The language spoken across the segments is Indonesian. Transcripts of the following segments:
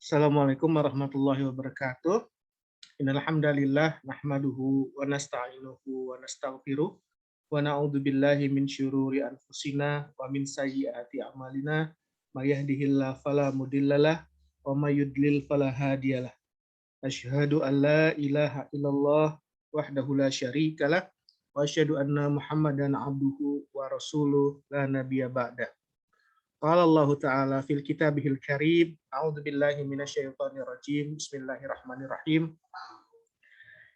Assalamualaikum warahmatullahi wabarakatuh. Innal hamdalillah nahmaduhu wa nasta'inuhu wa nastaghfiruh wa na'udzu billahi min syururi anfusina wa min sayyiati a'malina may yahdihillahu fala mudhillalah wa may yudlil fala hadiyalah. Asyhadu an la ilaha illallah wahdahu la syarikalah wa asyhadu anna Muhammadan abduhu wa rasuluh la nabiyya ba'da. Qala Allah Ta'ala fil kitabihil karim, a'udzu billahi minasyaitonir rajim. Bismillahirrahmanirrahim.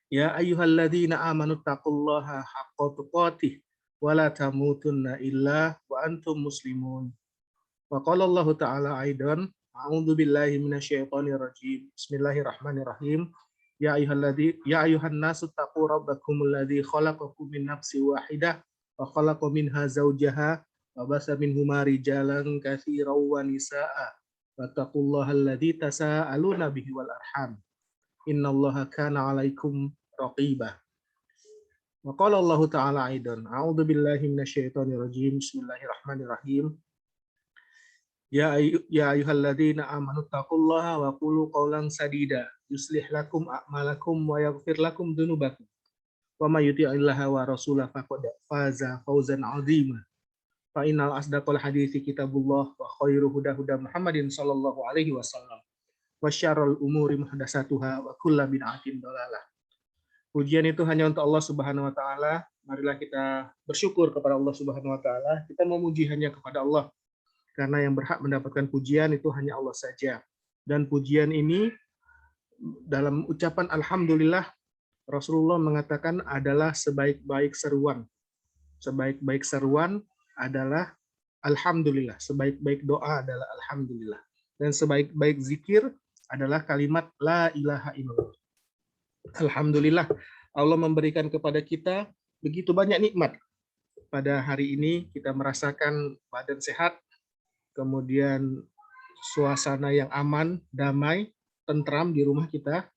Ya ayyuhalladzina amanu taqullaha haqqa tuqatih wa la tamutunna illa wa antum muslimun. Wa qala Allah Ta'ala aidan, a'udzu billahi minasyaitonir rajim. Bismillahirrahmanirrahim. Ya ayyuhan nasu taqu rabbakumul ladzi khalaqakum min nafsin wahidah wa khalaqa minha zawjaha wabasa minhuma rijalan katsiran wa nisaa wattaqullaha alladzi tasaaluna bihi wal arham innallaha kana 'alaikum raqiba. Wa qala Allah ta'ala aidan a'udzu billahi minasyaitonir rajim. Bismillahirrahmanirrahim. Ya ayyuhalladzina amanu taqullaha wa qulu qawlan sadida yuslih lakum a'malakum wa yaghfir lakum dzunubakum wa may yuti'illaha wa rasulahu faqad faza fawzan 'azima. Fa innal asdaqal hadithi kitabullah wa khairu huda Muhammadin sallallahu alaihi wasallam wa syarrul umuri muhdatsatuha wa kullu bid'atin dhalalah. Pujian itu hanya untuk Allah Subhanahu wa taala. Marilah kita bersyukur kepada Allah Subhanahu wa taala. Kita memuji hanya kepada Allah karena yang berhak mendapatkan pujian itu hanya Allah saja. Dan pujian ini dalam ucapan alhamdulillah Rasulullah mengatakan adalah sebaik-baik seruan. Sebaik-baik seruan adalah alhamdulillah, sebaik-baik doa adalah alhamdulillah, dan sebaik-baik zikir adalah kalimat la ilaha illallah. Alhamdulillah, Allah memberikan kepada kita begitu banyak nikmat. Pada hari ini kita merasakan badan sehat, kemudian suasana yang aman, damai, tentram di rumah kita.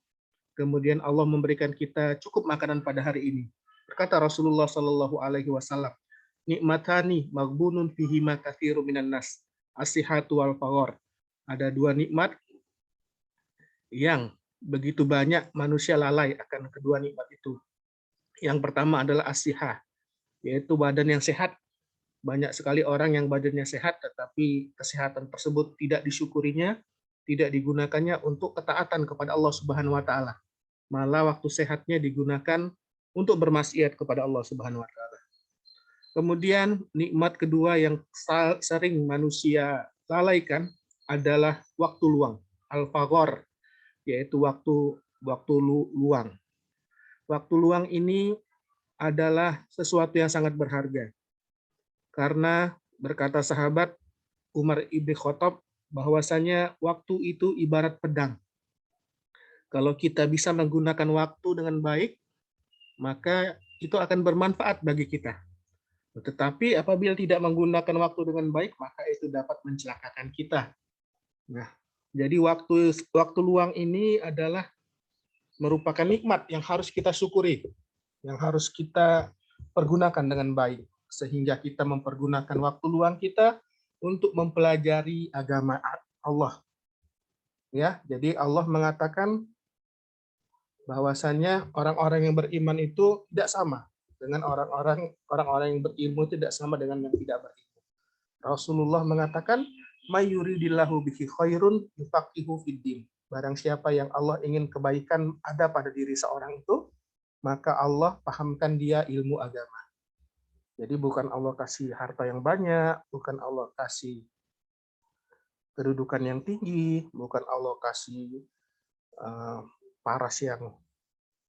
Kemudian Allah memberikan kita cukup makanan pada hari ini. Berkata Rasulullah Shallallahu Alaihi Wasallam, nikmatani maghbunun fihi ma katsiru minan nas, as-sihhatu wal faghor. Ada dua nikmat yang begitu banyak manusia lalai akan kedua nikmat itu. Yang pertama adalah as-sihah, yaitu badan yang sehat. Banyak sekali orang yang badannya sehat tetapi kesehatan tersebut tidak disyukurinya, tidak digunakannya untuk ketaatan kepada Allah Subhanahu wa taala. Malah waktu sehatnya digunakan untuk bermaksiat kepada Allah Subhanahu wa taala. Kemudian nikmat kedua yang sering manusia lalaikan adalah waktu luang, al-faghor, yaitu waktu luang. Waktu luang ini adalah sesuatu yang sangat berharga. Karena berkata sahabat Umar ibn Khattab bahwasanya waktu itu ibarat pedang. Kalau kita bisa menggunakan waktu dengan baik, maka itu akan bermanfaat bagi kita. Tetapi apabila tidak menggunakan waktu dengan baik, maka itu dapat mencelakakan kita. Nah, jadi waktu luang ini adalah merupakan nikmat yang harus kita syukuri, yang harus kita pergunakan dengan baik, sehingga kita mempergunakan waktu luang kita untuk mempelajari agama Allah. Ya, jadi Allah mengatakan bahwasanya orang-orang yang beriman itu tidak sama dengan orang-orang yang berilmu, tidak sama dengan yang tidak berilmu. Rasulullah mengatakan, "May yuridillahu bihi khairun yufaqihu fiddin." Barang siapa yang Allah ingin kebaikan ada pada diri seorang itu, maka Allah pahamkan dia ilmu agama. Jadi bukan Allah kasih harta yang banyak, bukan Allah kasih kedudukan yang tinggi, bukan Allah kasih paras yang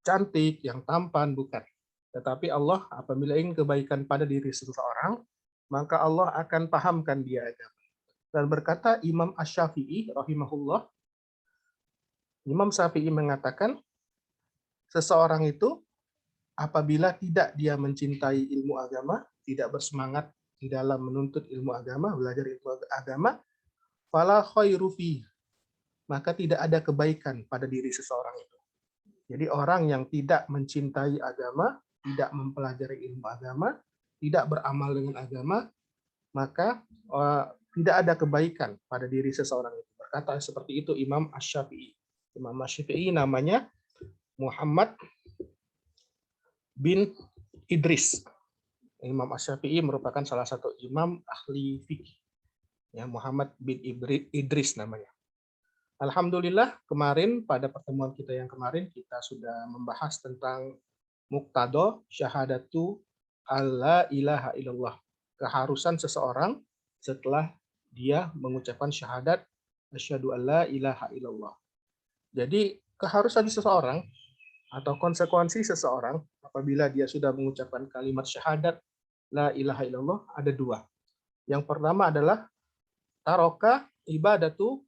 cantik, yang tampan, bukan. Tetapi Allah apabila ingin kebaikan pada diri seseorang, maka Allah akan pahamkan dia agama. Dan berkata Imam Asy-Syafi'i rahimahullah, Imam Syafi'i mengatakan, seseorang itu apabila tidak dia mencintai ilmu agama, tidak bersemangat di dalam menuntut ilmu agama, belajar ilmu agama, fala khairu fi, maka tidak ada kebaikan pada diri seseorang itu. Jadi orang yang tidak mencintai agama, tidak mempelajari ilmu agama, tidak beramal dengan agama, maka tidak ada kebaikan pada diri seseorang itu. berkata seperti itu Imam Asy-Syafi'i. Imam Asy-Syafi'i namanya Muhammad bin Idris. Imam Asy-Syafi'i merupakan salah satu imam ahli fikih. Ya, Muhammad bin Idris namanya. Alhamdulillah kemarin pada pertemuan kita yang kemarin kita sudah membahas tentang muqtado syahadatu alla ilaha illallah. Keharusan seseorang setelah dia mengucapkan syahadat asyhadu alla ilaha illallah. Jadi keharusan seseorang atau konsekuensi seseorang apabila dia sudah mengucapkan kalimat syahadat la ilaha illallah ada dua. Yang pertama adalah taroka ibadatu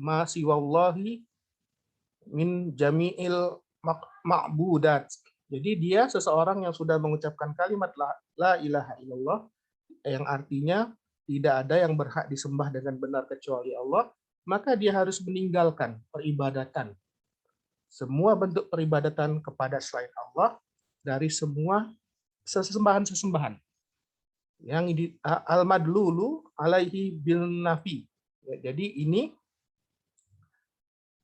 ma siwallahi min jami'il ma'budat. Jadi dia seseorang yang sudah mengucapkan kalimat la ilaha illallah yang artinya tidak ada yang berhak disembah dengan benar kecuali Allah, maka dia harus meninggalkan peribadatan. Semua bentuk peribadatan kepada selain Allah dari semua sesembahan-sesembahan yang al-madlulu alaihi bil nafi. Jadi ini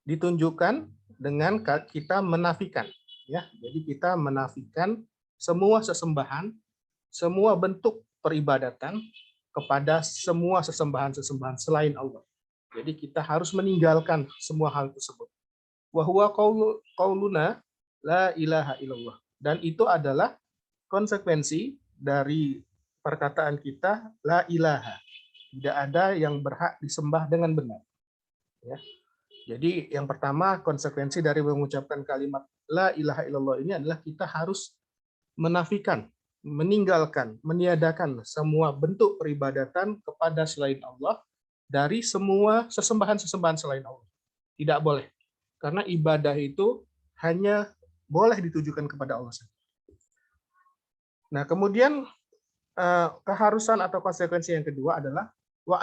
ditunjukkan dengan kita menafikan, ya. Jadi kita menafikan semua sesembahan, semua bentuk peribadatan kepada semua sesembahan-sesembahan selain Allah. Jadi kita harus meninggalkan semua hal tersebut. Wa huwa qauluna la ilaha illallah. Dan itu adalah konsekuensi dari perkataan kita la ilaha. Tidak ada yang berhak disembah dengan benar. Ya. Jadi yang pertama konsekuensi dari mengucapkan kalimat la ilaha illallah ini adalah kita harus menafikan, meninggalkan, meniadakan semua bentuk peribadatan kepada selain Allah dari semua sesembahan-sesembahan selain Allah. Tidak boleh. Karena ibadah itu hanya boleh ditujukan kepada Allah saja. Nah, kemudian keharusan atau konsekuensi yang kedua adalah wa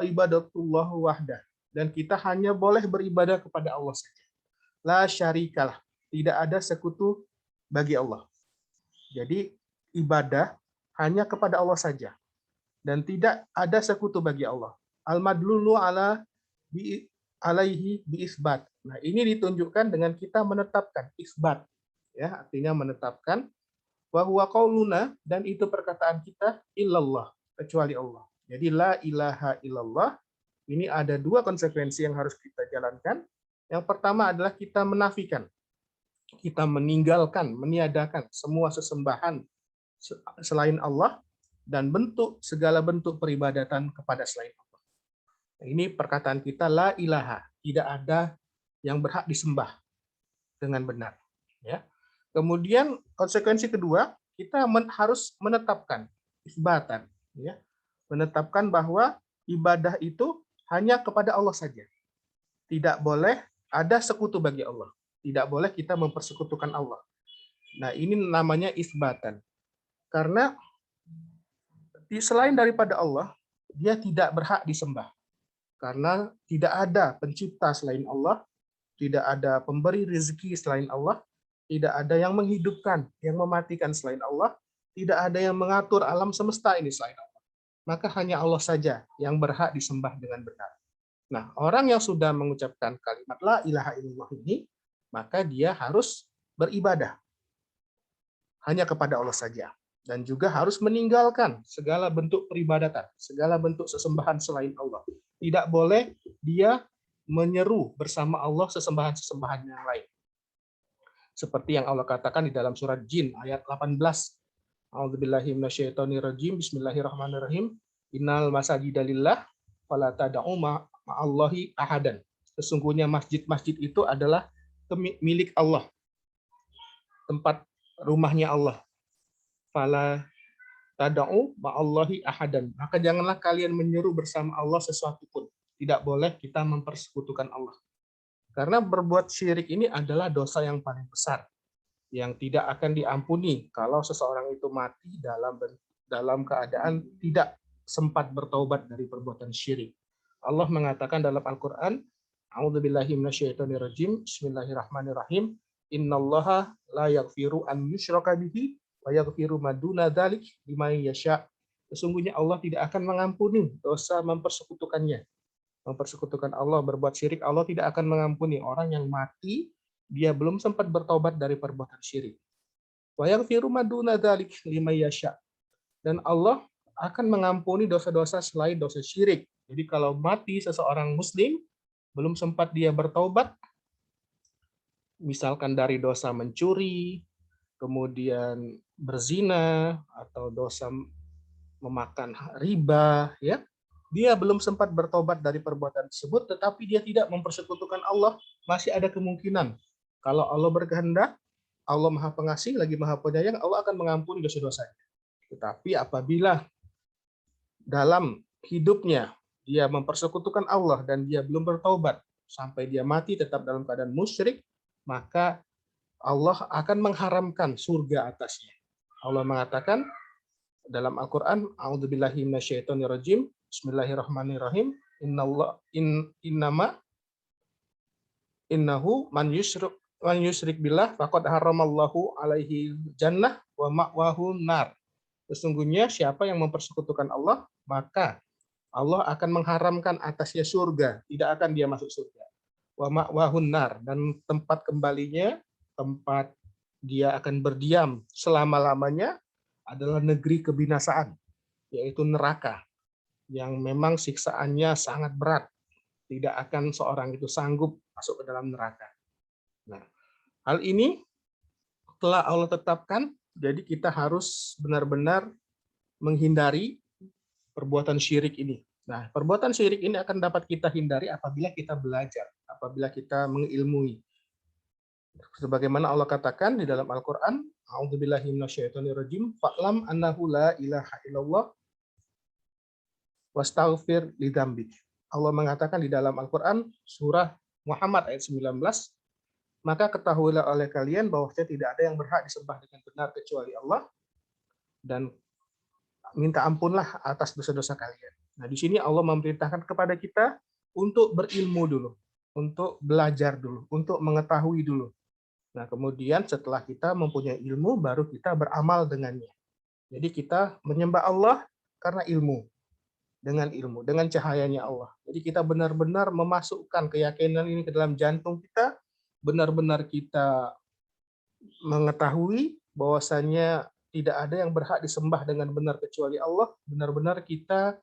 ibadatullah wahdah. Dan kita hanya boleh beribadah kepada Allah saja. La syarikalah. Tidak ada sekutu bagi Allah. Jadi ibadah hanya kepada Allah saja. Dan tidak ada sekutu bagi Allah. Al-madlulu alaihi bi isbat. Nah, ini ditunjukkan dengan kita menetapkan isbat. Ya, artinya menetapkan bahwa qauluna dan itu perkataan kita illallah, kecuali Allah. Jadi la ilaha illallah. Ini ada dua konsekuensi yang harus kita jalankan. Yang pertama adalah kita menafikan. Kita meninggalkan, meniadakan semua sesembahan selain Allah dan segala bentuk peribadatan kepada selain Allah. Ini perkataan kita la ilaha, tidak ada yang berhak disembah dengan benar. Ya. Kemudian konsekuensi kedua, kita harus menetapkan isbatan, ya. Menetapkan bahwa ibadah itu hanya kepada Allah saja. Tidak boleh ada sekutu bagi Allah. Tidak boleh kita mempersekutukan Allah. Nah, ini namanya isbatan. Karena selain daripada Allah, dia tidak berhak disembah. Karena tidak ada pencipta selain Allah, tidak ada pemberi rezeki selain Allah, tidak ada yang menghidupkan, yang mematikan selain Allah, tidak ada yang mengatur alam semesta ini selain Allah. Maka hanya Allah saja yang berhak disembah dengan benar. Nah, orang yang sudah mengucapkan kalimat la ilaha illallah ini, maka dia harus beribadah hanya kepada Allah saja. Dan juga harus meninggalkan segala bentuk peribadatan, segala bentuk sesembahan selain Allah. Tidak boleh dia menyeru bersama Allah sesembahan-sesembahan yang lain. Seperti yang Allah katakan di dalam surat Jin ayat 18. A'udzubillahi minasyaitonirrajim. Bismillahirrahmanirrahim. Innal masajida lillah fala tad'u ma'allahi ahadan. Sesungguhnya masjid-masjid itu adalah milik Allah. Tempat rumahnya Allah. Fala tad'u ma'allahi ahadan. Maka janganlah kalian menyeru bersama Allah sesuatu pun. Tidak boleh kita mempersekutukan Allah. Karena berbuat syirik ini adalah dosa yang paling besar. Yang tidak akan diampuni kalau seseorang itu mati dalam keadaan tidak sempat bertaubat dari perbuatan syirik. Allah mengatakan dalam Al-Qur'an, A'udzubillahi minasyaitonirrajim. Bismillahirrahmanirrahim. Innallaha la yaghfiru an yushraka bihi wa yaghfiru ma duna dzalik liman yasha. Sesungguhnya Allah tidak akan mengampuni dosa mempersekutukannya. mempersekutukan Allah, berbuat syirik, Allah tidak akan mengampuni orang yang mati dia belum sempat bertobat dari perbuatan syirik. Wa yaghfiru ma duna dzalik liman yasha. Dan Allah akan mengampuni dosa-dosa selain dosa syirik. Jadi kalau mati seseorang muslim belum sempat dia bertaubat, misalkan dari dosa mencuri, kemudian berzina atau dosa memakan riba, ya, dia belum sempat bertobat dari perbuatan tersebut, tetapi dia tidak mempersekutukan Allah, masih ada kemungkinan kalau Allah berkehendak, Allah Maha Pengasih lagi Maha Penyayang, Allah akan mengampuni dosa-dosanya. Tetapi apabila dalam hidupnya dia mempersekutukan Allah dan dia belum bertaubat sampai dia mati tetap dalam keadaan musyrik, maka Allah akan mengharamkan surga atasnya. Allah mengatakan dalam Al-Qur'an, a'udzubillahi minasyaitonirrajim, bismillahirrahmanirrahim, innahu man yusyrik billah faqad haramallahu alaihi jannah wa ma'wahu nar. Sesungguhnya siapa yang mempersekutukan Allah, maka Allah akan mengharamkan atasnya surga, tidak akan dia masuk surga. Wa ma'wahu nar, dan tempat kembalinya, tempat dia akan berdiam selama-lamanya adalah negeri kebinasaan, yaitu neraka, yang memang siksaannya sangat berat. Tidak akan seorang itu sanggup masuk ke dalam neraka. Nah, hal ini telah Allah tetapkan, jadi kita harus benar-benar menghindari perbuatan syirik ini. Nah, perbuatan syirik ini akan dapat kita hindari apabila kita belajar, apabila kita mengilmui. Sebagaimana Allah katakan di dalam Al-Qur'an, a'udzubillahi minasyaitonirrajim, fa'lam annahu la ilaha illallah wastaghfir lidzambik. Allah mengatakan di dalam Al-Qur'an surah Muhammad ayat 19, maka ketahuilah oleh kalian bahwasanya tidak ada yang berhak disembah dengan benar kecuali Allah, dan minta ampunlah atas dosa-dosa kalian. Nah, di sini Allah memerintahkan kepada kita untuk berilmu dulu, untuk belajar dulu, untuk mengetahui dulu. Nah, kemudian setelah kita mempunyai ilmu, baru kita beramal dengannya. Jadi kita menyembah Allah karena ilmu, dengan cahayanya Allah. Jadi kita benar-benar memasukkan keyakinan ini ke dalam jantung kita, benar-benar kita mengetahui bahwasannya tidak ada yang berhak disembah dengan benar kecuali Allah, benar-benar kita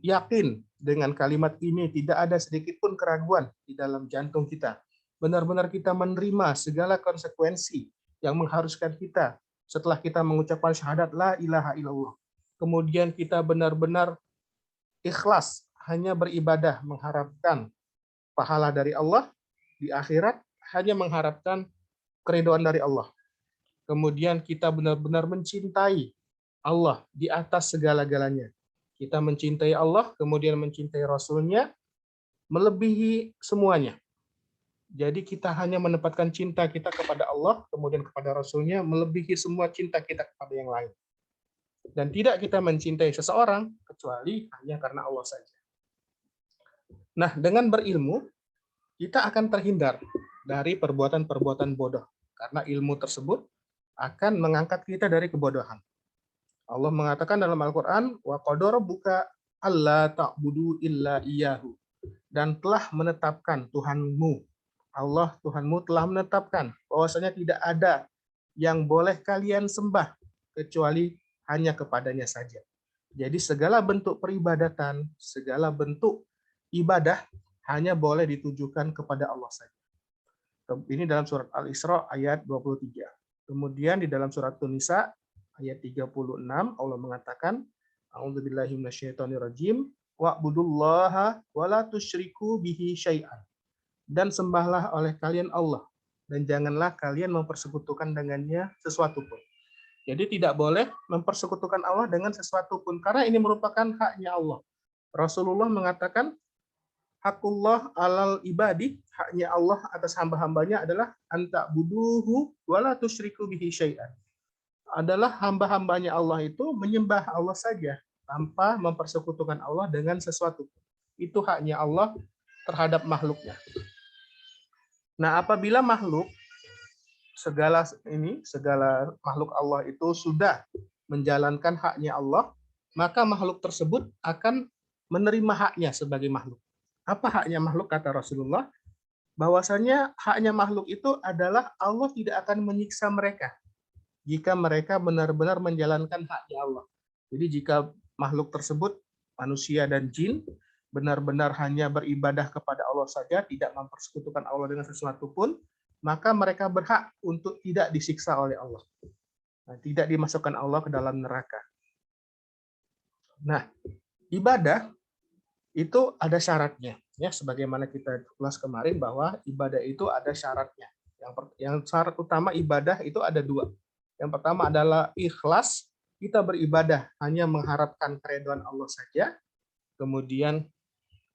yakin dengan kalimat ini, tidak ada sedikit pun keraguan di dalam jantung kita. Benar-benar kita menerima segala konsekuensi yang mengharuskan kita setelah kita mengucapkan syahadat la ilaha illallah. Kemudian kita benar-benar ikhlas hanya beribadah mengharapkan pahala dari Allah di akhirat, hanya mengharapkan keridhaan dari Allah. Kemudian kita benar-benar mencintai Allah di atas segala-galanya. Kita mencintai Allah, kemudian mencintai Rasul-Nya, melebihi semuanya. Jadi kita hanya menempatkan cinta kita kepada Allah, kemudian kepada Rasul-Nya, melebihi semua cinta kita kepada yang lain. Dan tidak kita mencintai seseorang, kecuali hanya karena Allah saja. Nah, dengan berilmu, kita akan terhindar dari perbuatan-perbuatan bodoh. Karena ilmu tersebut akan mengangkat kita dari kebodohan. Allah mengatakan dalam Al-Quran, wa qadara rabbuka alla ta'budu illa iyyahu, dan telah menetapkan Tuhanmu, Allah Tuhanmu telah menetapkan bahwasanya tidak ada yang boleh kalian sembah kecuali hanya kepadanya saja. Jadi segala bentuk peribadatan, segala bentuk ibadah hanya boleh ditujukan kepada Allah saja. Ini dalam surat Al-Isra ayat 23. Kemudian di dalam surat An-Nisa ayat 36 Allah mengatakan, a'udzubillahi minasyaitonirrajim, wa'budullaha wa la tusyriku bihi syai'an. Dan sembahlah oleh kalian Allah, dan janganlah kalian mempersekutukan dengannya sesuatu pun. Jadi tidak boleh mempersekutukan Allah dengan sesuatu pun, karena ini merupakan haknya Allah. Rasulullah mengatakan, hakullah alal ibadi, haknya Allah atas hamba-hambanya adalah anta buduhu wala tusyriku bihi syai'an. Adalah hamba-hambanya Allah itu menyembah Allah saja tanpa mempersekutukan Allah dengan sesuatu. Itu haknya Allah terhadap makhluknya. Nah, apabila segala makhluk Allah itu sudah menjalankan haknya Allah, maka makhluk tersebut akan menerima haknya sebagai makhluk. Apa haknya makhluk kata Rasulullah? Bahwasanya haknya makhluk itu adalah Allah tidak akan menyiksa mereka jika mereka benar-benar menjalankan haknya Allah. Jadi jika makhluk tersebut, manusia dan jin, benar-benar hanya beribadah kepada Allah saja, tidak mempersekutukan Allah dengan sesuatu pun, maka mereka berhak untuk tidak disiksa oleh Allah. Nah, tidak dimasukkan Allah ke dalam neraka. Nah, ibadah itu ada syaratnya. Ya, sebagaimana kita ulas kemarin bahwa ibadah itu ada syaratnya. Yang syarat utama ibadah itu ada dua. Yang pertama adalah ikhlas, kita beribadah hanya mengharapkan keridhaan Allah saja. Kemudian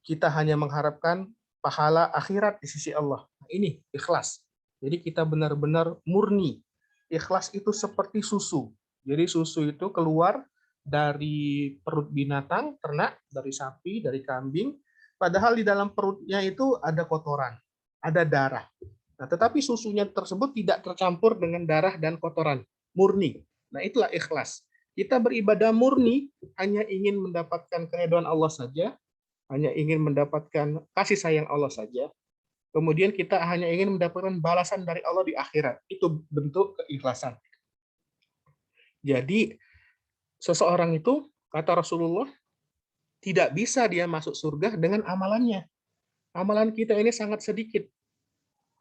kita hanya mengharapkan pahala akhirat di sisi Allah. Nah, ini ikhlas. Jadi kita benar-benar murni. Ikhlas itu seperti susu. Jadi susu itu keluar dari perut binatang, ternak, dari sapi, dari kambing. Padahal di dalam perutnya itu ada kotoran, ada darah. Nah, tetapi susunya tersebut tidak tercampur dengan darah dan kotoran, murni. Nah, itulah ikhlas. Kita beribadah murni, hanya ingin mendapatkan keridhaan Allah saja, hanya ingin mendapatkan kasih sayang Allah saja. Kemudian kita hanya ingin mendapatkan balasan dari Allah di akhirat. Itu bentuk keikhlasan. Jadi, seseorang itu, kata Rasulullah, tidak bisa dia masuk surga dengan amalannya. Amalan kita ini sangat sedikit.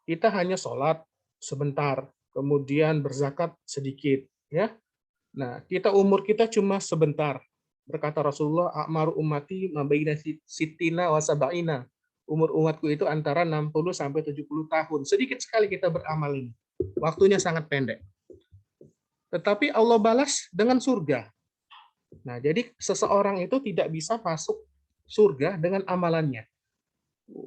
Kita hanya sholat sebentar, kemudian berzakat sedikit, ya. Nah, umur kita cuma sebentar. Berkata Rasulullah, "A'maru ummati ma baina sittina wa sab'ina." Umur umatku itu antara 60 sampai 70 tahun. Sedikit sekali kita beramal ini. Waktunya sangat pendek. Tetapi Allah balas dengan surga. Nah, jadi seseorang itu tidak bisa masuk surga dengan amalannya.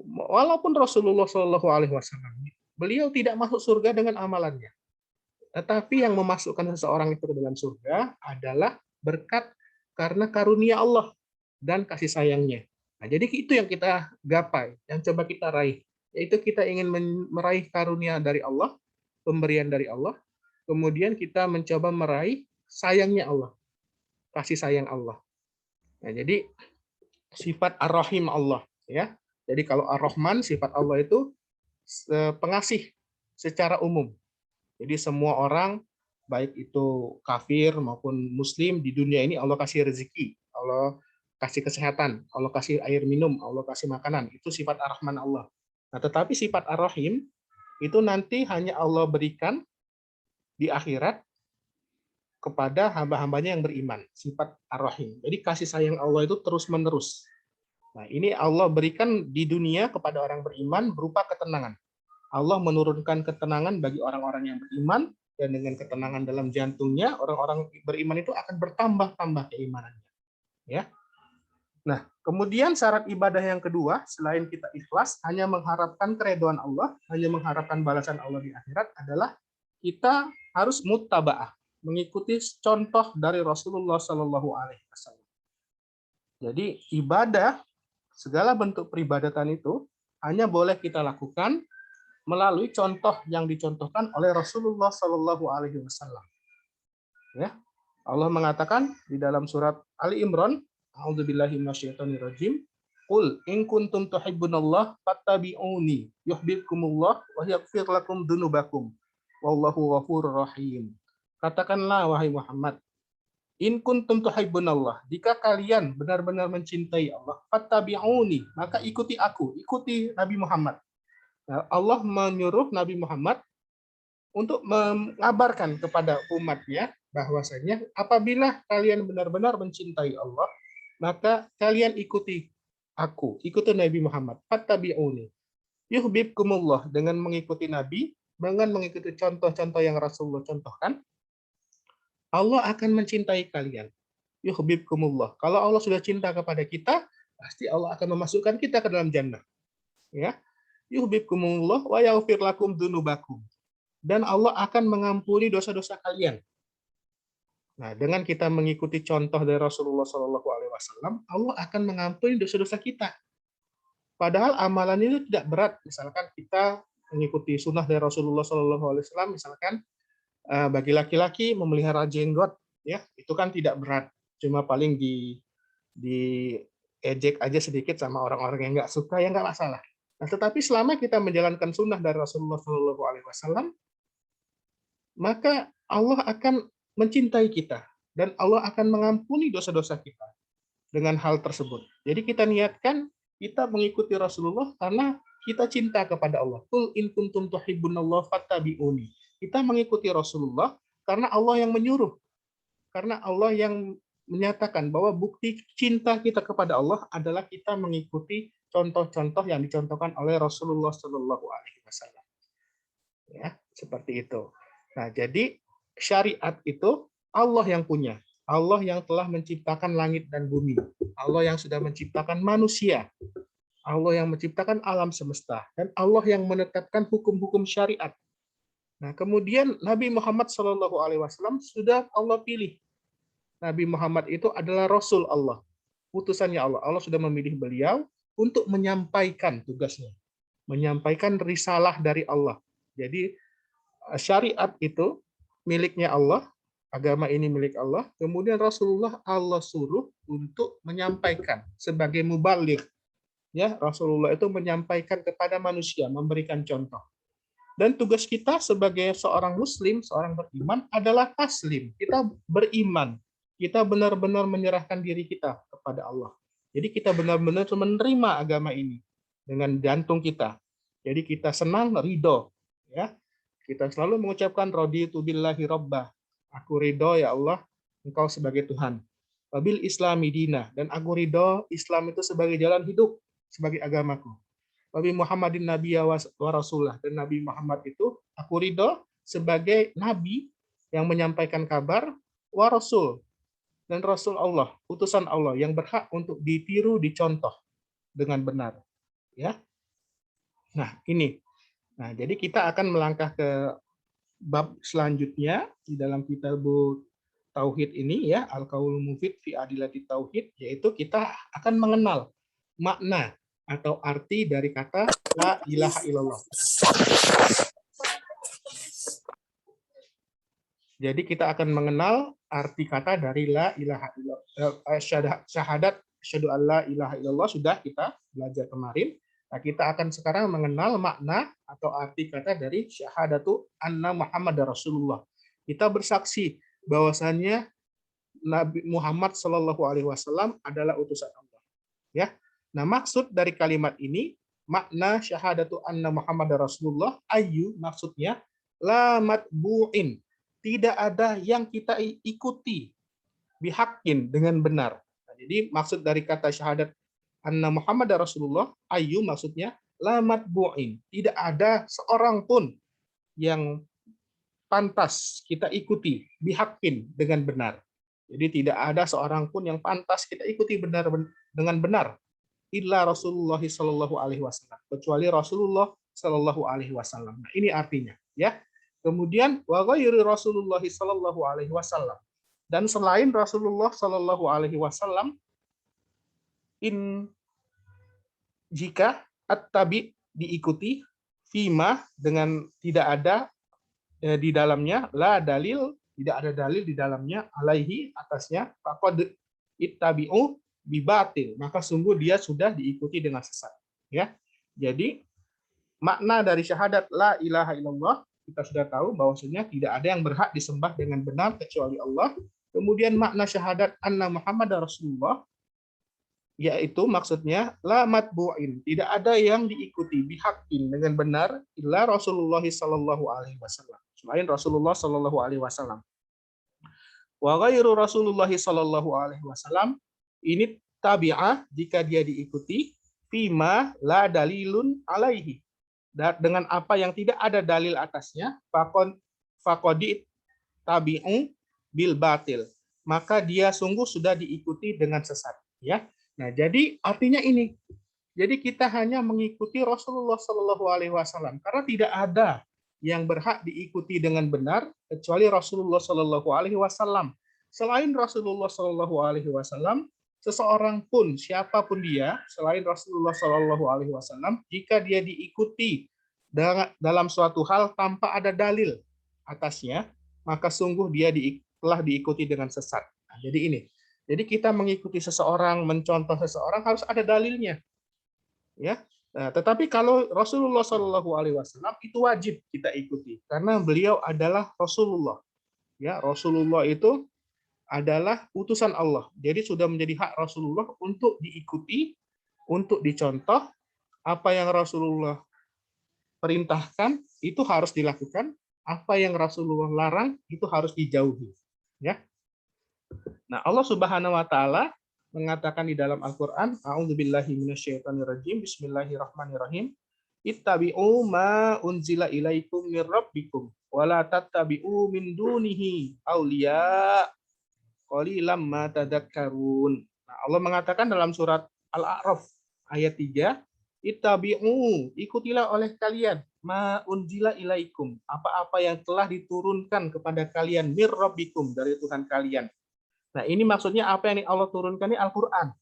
Walaupun Rasulullah Shallallahu Alaihi Wasallam, beliau tidak masuk surga dengan amalannya. Tetapi yang memasukkan seseorang itu ke dalam surga adalah berkat karena karunia Allah dan kasih sayangnya. Nah, jadi itu yang kita gapai, yang coba kita raih. Yaitu kita ingin meraih karunia dari Allah, pemberian dari Allah, kemudian kita mencoba meraih sayangnya Allah, kasih sayang Allah. Nah, jadi sifat Ar-Rahim Allah, ya. Jadi kalau Ar-Rahman, sifat Allah itu pengasih secara umum. Jadi semua orang, baik itu kafir maupun muslim di dunia ini, Allah kasih rezeki, Allah kasih kesehatan, Allah kasih air minum, Allah kasih makanan. Itu sifat Ar-Rahman Allah. Nah, tetapi sifat Ar-Rahim itu nanti hanya Allah berikan di akhirat kepada hamba-hambanya yang beriman. Sifat Ar-Rahim. Jadi kasih sayang Allah itu terus-menerus. Nah, ini Allah berikan di dunia kepada orang beriman berupa ketenangan. Allah menurunkan ketenangan bagi orang-orang yang beriman, dan dengan ketenangan dalam jantungnya, orang-orang beriman itu akan bertambah-tambah keimanannya. Ya. Nah, kemudian syarat ibadah yang kedua, selain kita ikhlas, hanya mengharapkan keridhaan Allah, hanya mengharapkan balasan Allah di akhirat, adalah kita harus muttabaah, mengikuti contoh dari Rasulullah Shallallahu Alaihi Wasallam. Jadi ibadah, segala bentuk peribadatan itu hanya boleh kita lakukan melalui contoh yang dicontohkan oleh Rasulullah Shallallahu Alaihi Wasallam. Ya, Allah mengatakan di dalam surat Ali Imran, "A'udzubillahi minasyaitonirrajim. Qul in kuntum tuhibbunallah fattabi'uni yuhibbukumullah wa yaghfir lakum dzunubakum. Wallahu ghafurur rahim." Katakanlah wahai Muhammad, in kuntum tuhibbunallah, jika kalian benar-benar mencintai Allah, fattabi'uni, maka ikuti aku, ikuti Nabi Muhammad. Allah menyuruh Nabi Muhammad untuk mengabarkan kepada umatnya bahwasanya apabila kalian benar-benar mencintai Allah, maka kalian ikuti aku, ikuti Nabi Muhammad. Fattabi'uni yuhibbukumullah, dengan mengikuti Nabi, dengan mengikuti contoh-contoh yang Rasulullah contohkan, Allah akan mencintai kalian. Yuhibbukumullah. Kalau Allah sudah cinta kepada kita, pasti Allah akan memasukkan kita ke dalam jannah. Ya. Yuhibbukumullah wa yaghfir lakum dzunubakum. Dan Allah akan mengampuni dosa-dosa kalian. Nah, dengan kita mengikuti contoh dari Rasulullah Shallallahu Alaihi Wasallam, Allah akan mengampuni dosa-dosa kita. Padahal amalan itu tidak berat. Misalkan kita mengikuti sunnah dari Rasulullah Shallallahu Alaihi Wasallam, misalkan bagi laki-laki memelihara jenggot, ya itu kan tidak berat. Cuma paling di ejek aja sedikit sama orang-orang yang nggak suka, ya nggak masalah. Nah, tetapi selama kita menjalankan sunnah dari Rasulullah Shallallahu Alaihi Wasallam, maka Allah akan mencintai kita dan Allah akan mengampuni dosa-dosa kita dengan hal tersebut. Jadi kita niatkan kita mengikuti Rasulullah karena kita cinta kepada Allah. Qul in kuntum tuhibbunallah fattabi'uni. Kita mengikuti Rasulullah karena Allah yang menyuruh. Karena Allah yang menyatakan bahwa bukti cinta kita kepada Allah adalah kita mengikuti contoh-contoh yang dicontohkan oleh Rasulullah Shallallahu Alaihi Wasallam. Ya, seperti itu. Nah, jadi syariat itu Allah yang punya. Allah yang telah menciptakan langit dan bumi. Allah yang sudah menciptakan manusia. Allah yang menciptakan alam semesta. Dan Allah yang menetapkan hukum-hukum syariat. Nah, kemudian Nabi Muhammad SAW sudah Allah pilih. Nabi Muhammad itu adalah Rasul Allah. Utusannya Allah. Allah sudah memilih beliau untuk menyampaikan tugasnya. Menyampaikan risalah dari Allah. Jadi, syariat itu miliknya Allah, agama ini milik Allah, kemudian Rasulullah Allah suruh untuk menyampaikan sebagai mubaligh. Ya, Rasulullah itu menyampaikan kepada manusia, memberikan contoh. Dan tugas kita sebagai seorang muslim, seorang beriman adalah taslim. Kita beriman. Kita benar-benar menyerahkan diri kita kepada Allah. Jadi kita benar-benar menerima agama ini dengan jantung kita. Jadi kita senang, ridho, ya. Kita selalu mengucapkan raditu billahi rabbah. Aku ridho ya Allah, Engkau sebagai Tuhan. Wabil islami dina, dan aku ridho Islam itu sebagai jalan hidup, sebagai agamaku. Wabi Muhammadin nabiyya wa rasulah, dan Nabi Muhammad itu aku ridho sebagai nabi yang menyampaikan kabar, wa rasul, dan Rasul Allah, utusan Allah yang berhak untuk ditiru, dicontoh dengan benar. Ya. Nah, ini. Nah, jadi kita akan melangkah ke bab selanjutnya di dalam kitab Tauhid ini, ya, Al-Qaulul Mufid fi Adillati Tauhid, yaitu kita akan mengenal makna atau arti dari kata la ilaha illallah. Jadi kita akan mengenal arti kata dari la ilaha illallah. Syahadat asyhadu alla ilaha illallah sudah kita belajar kemarin. Nah, kita akan sekarang mengenal makna atau arti kata dari syahadatu anna Muhammadar Rasulullah. Kita bersaksi bahwasannya Nabi Muhammad Shallallahu Alaihi Wasallam adalah utusan Allah. Ya. Nah, maksud dari kalimat ini, makna syahadatu anna Muhammadar Rasulullah, ayu maksudnya la matbu'in. Tidak ada yang kita ikuti bihakin dengan benar. Nah, jadi maksud dari kata syahadat anna Muhammad Rasulullah, ayu maksudnya la matbu'in. Tidak ada seorang pun yang pantas kita ikuti bihakin dengan benar. Jadi tidak ada seorang pun yang pantas kita ikuti dengan benar illa Rasulullah Shallallahu Alaihi Wasallam, kecuali Rasulullah Shallallahu Alaihi Wasallam. Nah, ini artinya, ya. Kemudian wa ghairu Rasulullah Shallallahu Alaihi Wasallam, dan selain Rasulullah Shallallahu Alaihi Wasallam, jika at-tabi diikuti, fima dengan tidak ada di dalamnya, la dalil, tidak ada dalil di dalamnya, alaihi atasnya, faqad ittabi'u bibatil, maka sungguh dia sudah diikuti dengan sesat. Ya, jadi makna dari syahadat la ilaha illallah kita sudah tahu bahwasanya tidak ada yang berhak disembah dengan benar kecuali Allah. Kemudian makna syahadat anna Muhammadar Rasulullah, yaitu maksudnya la matbu'in, tidak ada yang diikuti bihakin dengan benar illa Rasulullah sallallahu alaihi wasallam, selain Rasulullah sallallahu alaihi wasallam. Wa ghairu Rasulullah sallallahu alaihi wasallam, ini tabi'ah jika dia diikuti fima la dalilun alaihi, dengan apa yang tidak ada dalil atasnya, faqadi tabi'u bil batil, maka dia sungguh sudah diikuti dengan sesat. Ya. Nah, jadi artinya ini. Jadi kita hanya mengikuti Rasulullah Shallallahu Alaihi Wasallam karena tidak ada yang berhak diikuti dengan benar kecuali Rasulullah Shallallahu Alaihi Wasallam. Selain Rasulullah Shallallahu Alaihi Wasallam, seseorang pun, siapapun dia, selain Rasulullah Shallallahu Alaihi Wasallam, jika dia diikuti dalam suatu hal tanpa ada dalil atasnya, maka sungguh dia telah diikuti dengan sesat. Nah, jadi ini. Jadi kita mengikuti seseorang, mencontoh seseorang harus ada dalilnya, ya. Nah, tetapi kalau Rasulullah Shallallahu Alaihi Wasallam itu wajib kita ikuti karena beliau adalah Rasulullah. Ya, Rasulullah itu adalah utusan Allah. Jadi sudah menjadi hak Rasulullah untuk diikuti, untuk dicontoh. Apa yang Rasulullah perintahkan itu harus dilakukan. Apa yang Rasulullah larang itu harus dijauhi. Ya. Nah, Allah Subhanahu wa taala mengatakan di dalam Al-Qur'an, A'udzubillahi minasyaitonirrajim, Bismillahirrahmanirrahim. Ittabi'u ma unzila ilaikum mir rabbikum wa la tattabi'u min dunihi auliya qalilam ma tadakkarun. Nah, Allah mengatakan dalam surat Al-A'raf ayat 3, Ittabi'u, ikutilah oleh kalian ma unzila ilaikum, apa-apa yang telah diturunkan kepada kalian mir rabbikum, dari Tuhan kalian. Nah, ini maksudnya apa yang Allah turunkan ini Al-Qur'an.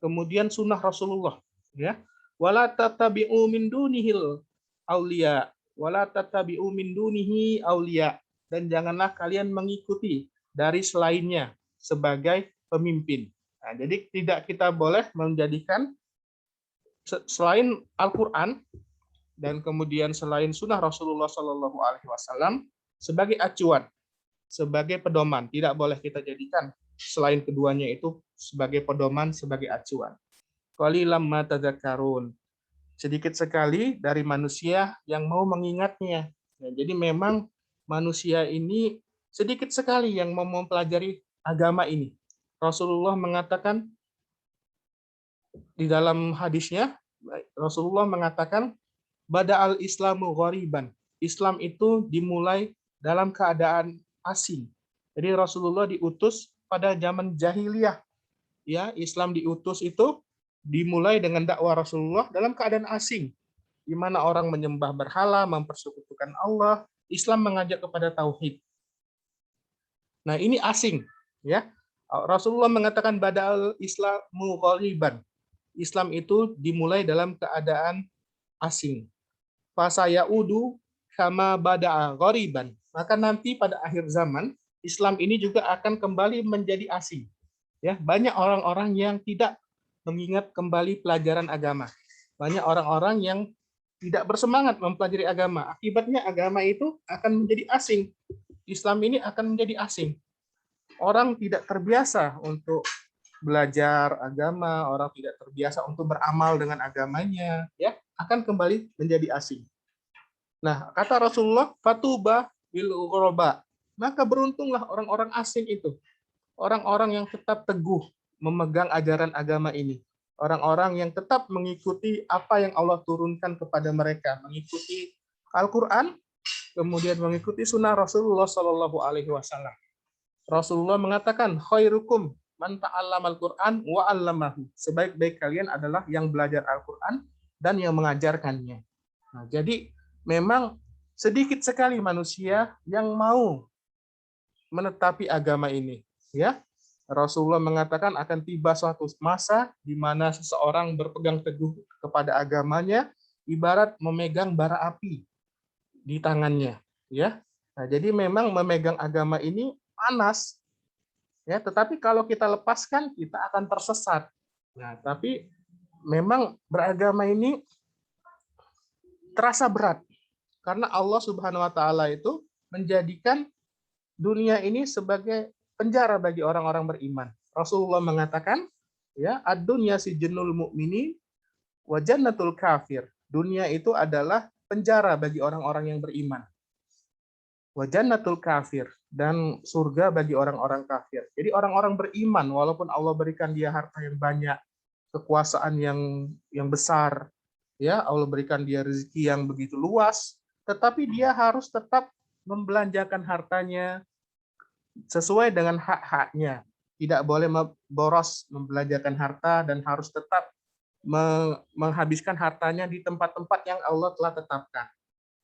Kemudian sunnah Rasulullah, ya. Wala tattabi'u min dunihil auliya, wala tattabi'u min dunihi auliya, dan janganlah kalian mengikuti dari selainnya sebagai pemimpin. Nah, jadi tidak kita boleh menjadikan selain Al-Qur'an dan kemudian selain sunnah Rasulullah Shallallahu Alaihi Wasallam sebagai acuan, sebagai pedoman. Tidak boleh kita jadikan selain keduanya itu sebagai pedoman, sebagai acuan. Qalilam ma tadzakarun. Sedikit sekali dari manusia yang mau mengingatnya. Ya, jadi memang manusia ini sedikit sekali yang mau mempelajari agama ini. Rasulullah mengatakan di dalam hadisnya, Rasulullah mengatakan, Bada'al Islamu ghariban. Islam itu dimulai dalam keadaan asing. Jadi Rasulullah diutus pada zaman jahiliyah. Ya, Islam diutus itu dimulai dengan dakwah Rasulullah dalam keadaan asing, di mana orang menyembah berhala, mempersekutukan Allah. Islam mengajak kepada tauhid. Nah, ini asing, ya. Rasulullah mengatakan bada'al Islamu ghariban. Islam itu dimulai dalam keadaan asing. Fasayaudu kama bada'a ghariban. Maka nanti pada akhir zaman Islam ini juga akan kembali menjadi asing. Ya, banyak orang-orang yang tidak mengingat kembali pelajaran agama. Banyak orang-orang yang tidak bersemangat mempelajari agama. Akibatnya agama itu akan menjadi asing. Islam ini akan menjadi asing. Orang tidak terbiasa untuk belajar agama, orang tidak terbiasa untuk beramal dengan agamanya, ya, akan kembali menjadi asing. Nah, kata Rasulullah, fatuba bil ghuraba. Maka beruntunglah orang-orang asing itu. Orang-orang yang tetap teguh memegang ajaran agama ini. Orang-orang yang tetap mengikuti apa yang Allah turunkan kepada mereka, mengikuti Al-Qur'an, kemudian mengikuti sunnah Rasulullah Shallallahu Alaihi Wasallam. Rasulullah mengatakan, khairukum man ta'allamal Qur'an wa 'allamahu. Sebaik-baik kalian adalah yang belajar Al-Qur'an dan yang mengajarkannya. Nah, jadi memang sedikit sekali manusia yang mau menetapi agama ini, ya. Rasulullah mengatakan akan tiba suatu masa di mana seseorang berpegang teguh kepada agamanya ibarat memegang bara api di tangannya, ya. Nah, jadi memang memegang agama ini panas, ya, tetapi kalau kita lepaskan kita akan tersesat. Nah, tapi memang beragama ini terasa berat karena Allah Subhanahu wa taala itu menjadikan dunia ini sebagai penjara bagi orang-orang beriman. Rasulullah mengatakan, ya, ad-dunya sijnul mu'minin wa jannatul kafir. Dunia itu adalah penjara bagi orang-orang yang beriman. Wa jannatul kafir, dan surga bagi orang-orang kafir. Jadi orang-orang beriman walaupun Allah berikan dia harta yang banyak, kekuasaan yang besar, ya, Allah berikan dia rezeki yang begitu luas, tetapi dia harus tetap membelanjakan hartanya sesuai dengan hak-haknya. Tidak boleh boros membelanjakan harta dan harus tetap menghabiskan hartanya di tempat-tempat yang Allah telah tetapkan.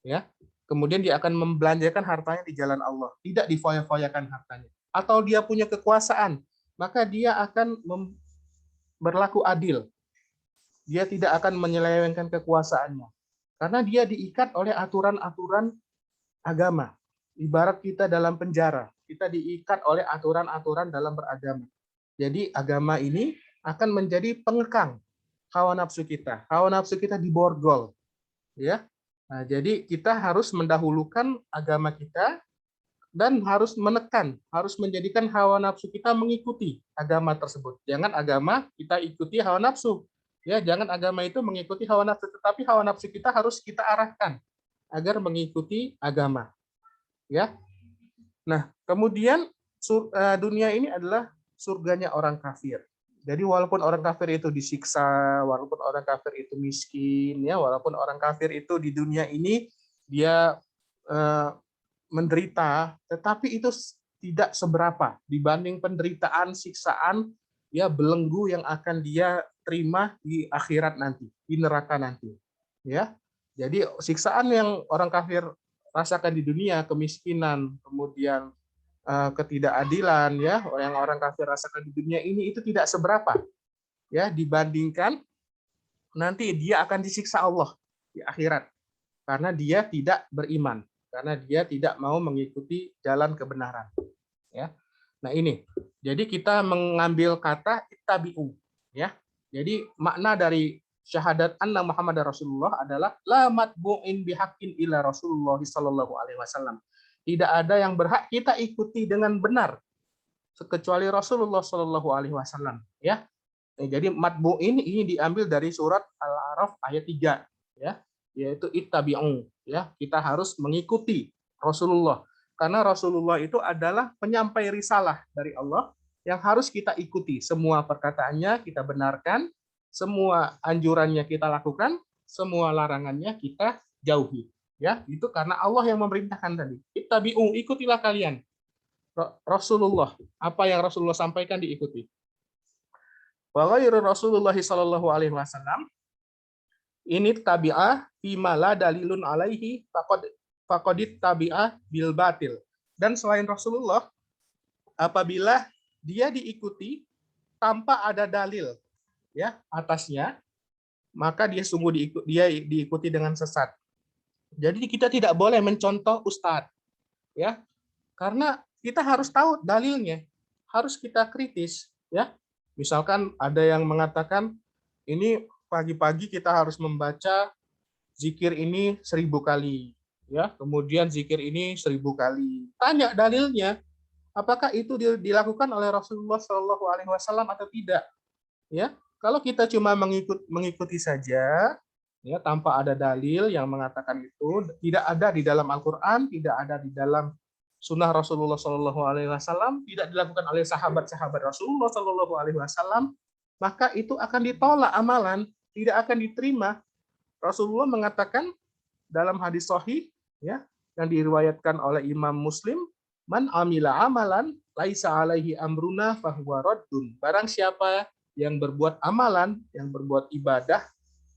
Ya. Kemudian dia akan membelanjakan hartanya di jalan Allah, tidak difoya-foyakan hartanya. Atau dia punya kekuasaan, maka dia akan berlaku adil. Dia tidak akan menyelewengkan kekuasaannya. Karena dia diikat oleh aturan-aturan agama. Ibarat kita dalam penjara, kita diikat oleh aturan-aturan dalam beragama. Jadi agama ini akan menjadi pengekang hawa nafsu kita. Hawa nafsu kita diborgol, ya. Nah, jadi kita harus mendahulukan agama kita dan harus menekan, harus menjadikan hawa nafsu kita mengikuti agama tersebut. Jangan agama kita ikuti hawa nafsu. Ya, jangan agama itu mengikuti hawa nafsu, tetapi hawa nafsu kita harus kita arahkan agar mengikuti agama. Ya. Nah, kemudian dunia ini adalah surganya orang kafir. Jadi walaupun orang kafir itu disiksa, walaupun orang kafir itu miskin, ya, walaupun orang kafir itu di dunia ini dia menderita, tetapi itu tidak seberapa dibanding penderitaan, siksaan, ya, belenggu yang akan dia terima di akhirat nanti, di neraka nanti. Ya, jadi siksaan yang orang kafir rasakan di dunia, kemiskinan, kemudian ketidakadilan, ya, yang orang kafir rasakan di dunia ini itu tidak seberapa, ya, dibandingkan nanti dia akan disiksa Allah di akhirat karena dia tidak beriman, karena dia tidak mau mengikuti jalan kebenaran, ya. Nah, ini. Jadi kita mengambil kata ittabi'u, ya. Jadi makna dari syahadat anna Muhammad Rasulullah adalah la matbu'in bihaqqin ila Rasulullah sallallahu alaihi wasallam. Tidak ada yang berhak kita ikuti dengan benar kecuali Rasulullah Shallallahu Alaihi Wasallam. Ya, jadi matbu'in ini diambil dari surat Al-A'raf ayat 3, ya, yaitu ittabi'u. Ya, kita harus mengikuti Rasulullah karena Rasulullah itu adalah penyampai risalah dari Allah yang harus kita ikuti. Semua perkataannya kita benarkan, semua anjurannya kita lakukan, semua larangannya kita jauhi. Ya, itu karena Allah yang memerintahkan tadi. Ittabi'u, ikutilah kalian Rasulullah. Apa yang Rasulullah sampaikan diikuti. Wa ghairu Rasulullah sallallahu alaihi wasallam ini tabi'ah fima la dalilun alaihi faqadit tabi'ah bil batil. Dan selain Rasulullah, apabila dia diikuti tanpa ada dalil, ya, atasnya, maka dia sungguh diikuti dengan sesat. Jadi kita tidak boleh mencontoh ustadz, ya, karena kita harus tahu dalilnya, harus kita kritis, ya. Misalkan ada yang mengatakan ini pagi-pagi kita harus membaca zikir ini 1000 kali, ya, kemudian zikir ini 1000 kali. Tanya dalilnya, apakah itu dilakukan oleh Rasulullah Shallallahu Alaihi Wasallam atau tidak, ya. Kalau kita cuma mengikuti saja, ya, tanpa ada dalil yang mengatakan itu, tidak ada di dalam Al-Quran, tidak ada di dalam Sunnah Rasulullah Shallallahu Alaihi Wasallam, tidak dilakukan oleh sahabat-sahabat Rasulullah Shallallahu Alaihi Wasallam, maka itu akan ditolak amalan, tidak akan diterima. Rasulullah mengatakan dalam hadis sahih, ya, yang diriwayatkan oleh Imam Muslim, man amila amalan laisa alaihi amruna fahuwa raddun. Barang siapa yang berbuat amalan, yang berbuat ibadah,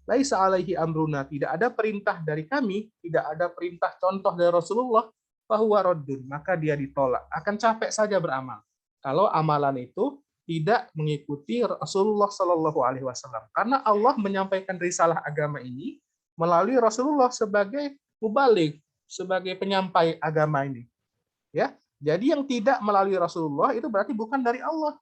laisa alaihi amruna, tidak ada perintah dari kami, tidak ada perintah contoh dari Rasulullah, fahuwa raddun, maka dia ditolak. Akan capek saja beramal kalau amalan itu tidak mengikuti Rasulullah Shallallahu Alaihi Wasallam. Karena Allah menyampaikan risalah agama ini melalui Rasulullah sebagai mubalik, sebagai penyampai agama ini. Ya, jadi yang tidak melalui Rasulullah itu berarti bukan dari Allah.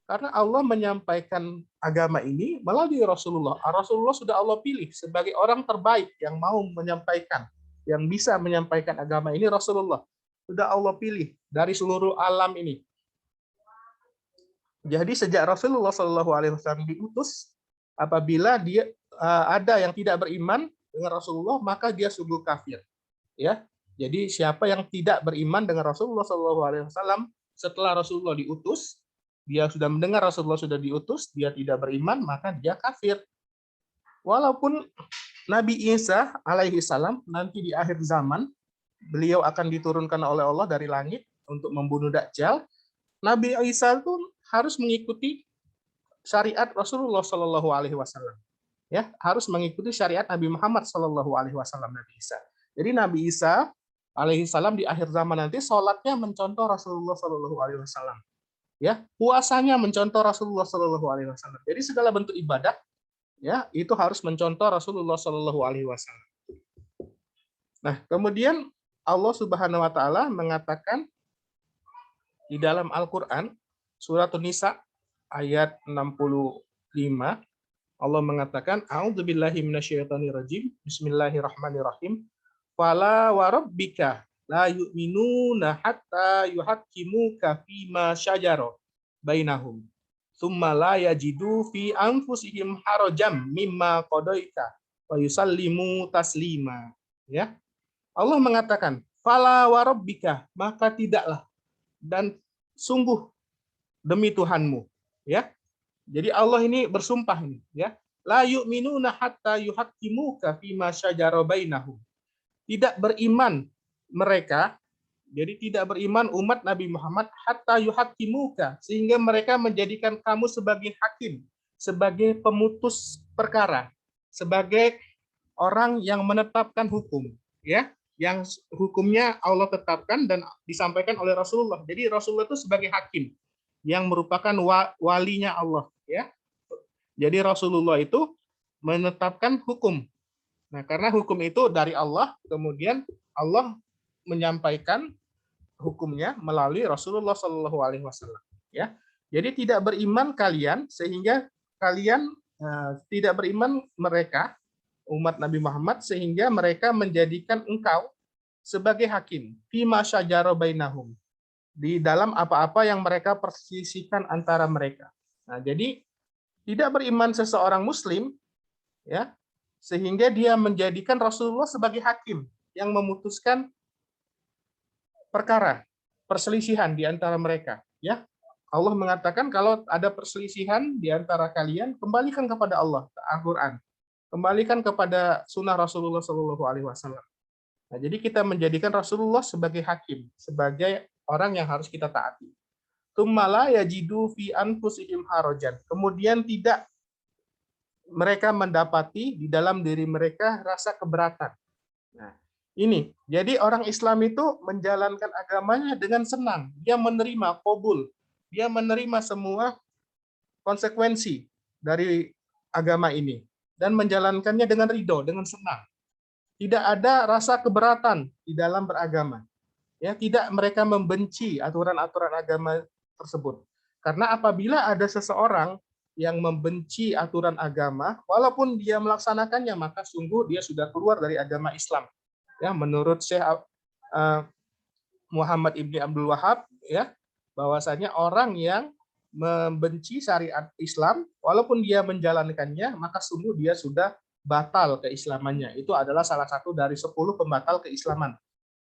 Karena Allah menyampaikan agama ini melalui Rasulullah. Rasulullah sudah Allah pilih sebagai orang terbaik yang mau menyampaikan, yang bisa menyampaikan agama ini Rasulullah. Sudah Allah pilih dari seluruh alam ini. Jadi sejak Rasulullah Shallallahu Alaihi Wasallam diutus, apabila dia ada yang tidak beriman dengan Rasulullah, maka dia sungguh kafir. Ya, jadi siapa yang tidak beriman dengan Rasulullah Shallallahu Alaihi Wasallam setelah Rasulullah diutus, dia sudah mendengar Rasulullah sudah diutus, dia tidak beriman, maka dia kafir. Walaupun Nabi Isa alaihi salam nanti di akhir zaman, beliau akan diturunkan oleh Allah dari langit untuk membunuh Dajjal, Nabi Isa pun harus mengikuti syariat Rasulullah Shallallahu Alaihi Wasallam. Ya, harus mengikuti syariat Nabi Muhammad Shallallahu Alaihi Wasallam, Nabi Isa. Jadi Nabi Isa alaihi salam di akhir zaman nanti sholatnya mencontoh Rasulullah Shallallahu Alaihi Wasallam. Ya, puasanya mencontoh Rasulullah Shallallahu Alaihi Wasallam. Jadi segala bentuk ibadah, ya, itu harus mencontoh Rasulullah Shallallahu Alaihi Wasallam. Nah, kemudian Allah Subhanahu Wa Taala mengatakan di dalam Al-Quran surat An-Nisa ayat 65, Allah mengatakan, A'udzubillahi minasyaitonirrajim. Bismillahirrahmanirrahim. Fala wa rabbika la yu'minuna hatta yuhaqqimuka fima syajara bainahum. Tsumma la yajidu fi anfusihim harajam mimma qadaita wa yusallimu taslima. Ya. Allah mengatakan, fala wa rabbika, maka tidaklah dan sungguh demi Tuhanmu, ya. Jadi Allah ini bersumpah ini, ya. La yu'minuna hatta yuhaqqimuka fima syajara bainahum. Tidak beriman mereka, jadi tidak beriman umat Nabi Muhammad hatta yuhaqqimuka, sehingga mereka menjadikan kamu sebagai hakim, sebagai pemutus perkara, sebagai orang yang menetapkan hukum, ya, yang hukumnya Allah tetapkan dan disampaikan oleh Rasulullah. Jadi Rasulullah itu sebagai hakim yang merupakan walinya Allah, ya. Jadi Rasulullah itu menetapkan hukum. Nah, karena hukum itu dari Allah, kemudian Allah menyampaikan hukumnya melalui Rasulullah Shallallahu Alaihi Wasallam. Ya, jadi tidak beriman kalian sehingga kalian tidak beriman mereka umat Nabi Muhammad sehingga mereka menjadikan engkau sebagai hakim fima syajara bainahum, di dalam apa-apa yang mereka perselisihkan antara mereka. Nah, jadi tidak beriman seseorang Muslim, ya, sehingga dia menjadikan Rasulullah sebagai hakim yang memutuskan perkara perselisihan di antara mereka, ya. Allah mengatakan kalau ada perselisihan di antara kalian, kembalikan kepada Allah, Al-Qur'an. Kembalikan kepada sunnah Rasulullah Shallallahu Alaihi Wasallam. Nah, jadi kita menjadikan Rasulullah sebagai hakim, sebagai orang yang harus kita taati. Tsumma yajidu fi anfusihim harajan. Kemudian tidak mereka mendapati di dalam diri mereka rasa keberatan. Nah, ini. Jadi orang Islam itu menjalankan agamanya dengan senang. Dia menerima qabul. Dia menerima semua konsekuensi dari agama ini dan menjalankannya dengan ridho, dengan senang. Tidak ada rasa keberatan di dalam beragama. Ya, tidak mereka membenci aturan-aturan agama tersebut. Karena apabila ada seseorang yang membenci aturan agama, walaupun dia melaksanakannya, maka sungguh dia sudah keluar dari agama Islam. Ya, menurut Syekh Muhammad Ibni Abdul Wahab, ya, bahwasanya orang yang membenci syariat Islam, walaupun dia menjalankannya, maka sungguh dia sudah batal keislamannya. Itu adalah salah satu dari 10 pembatal keislaman,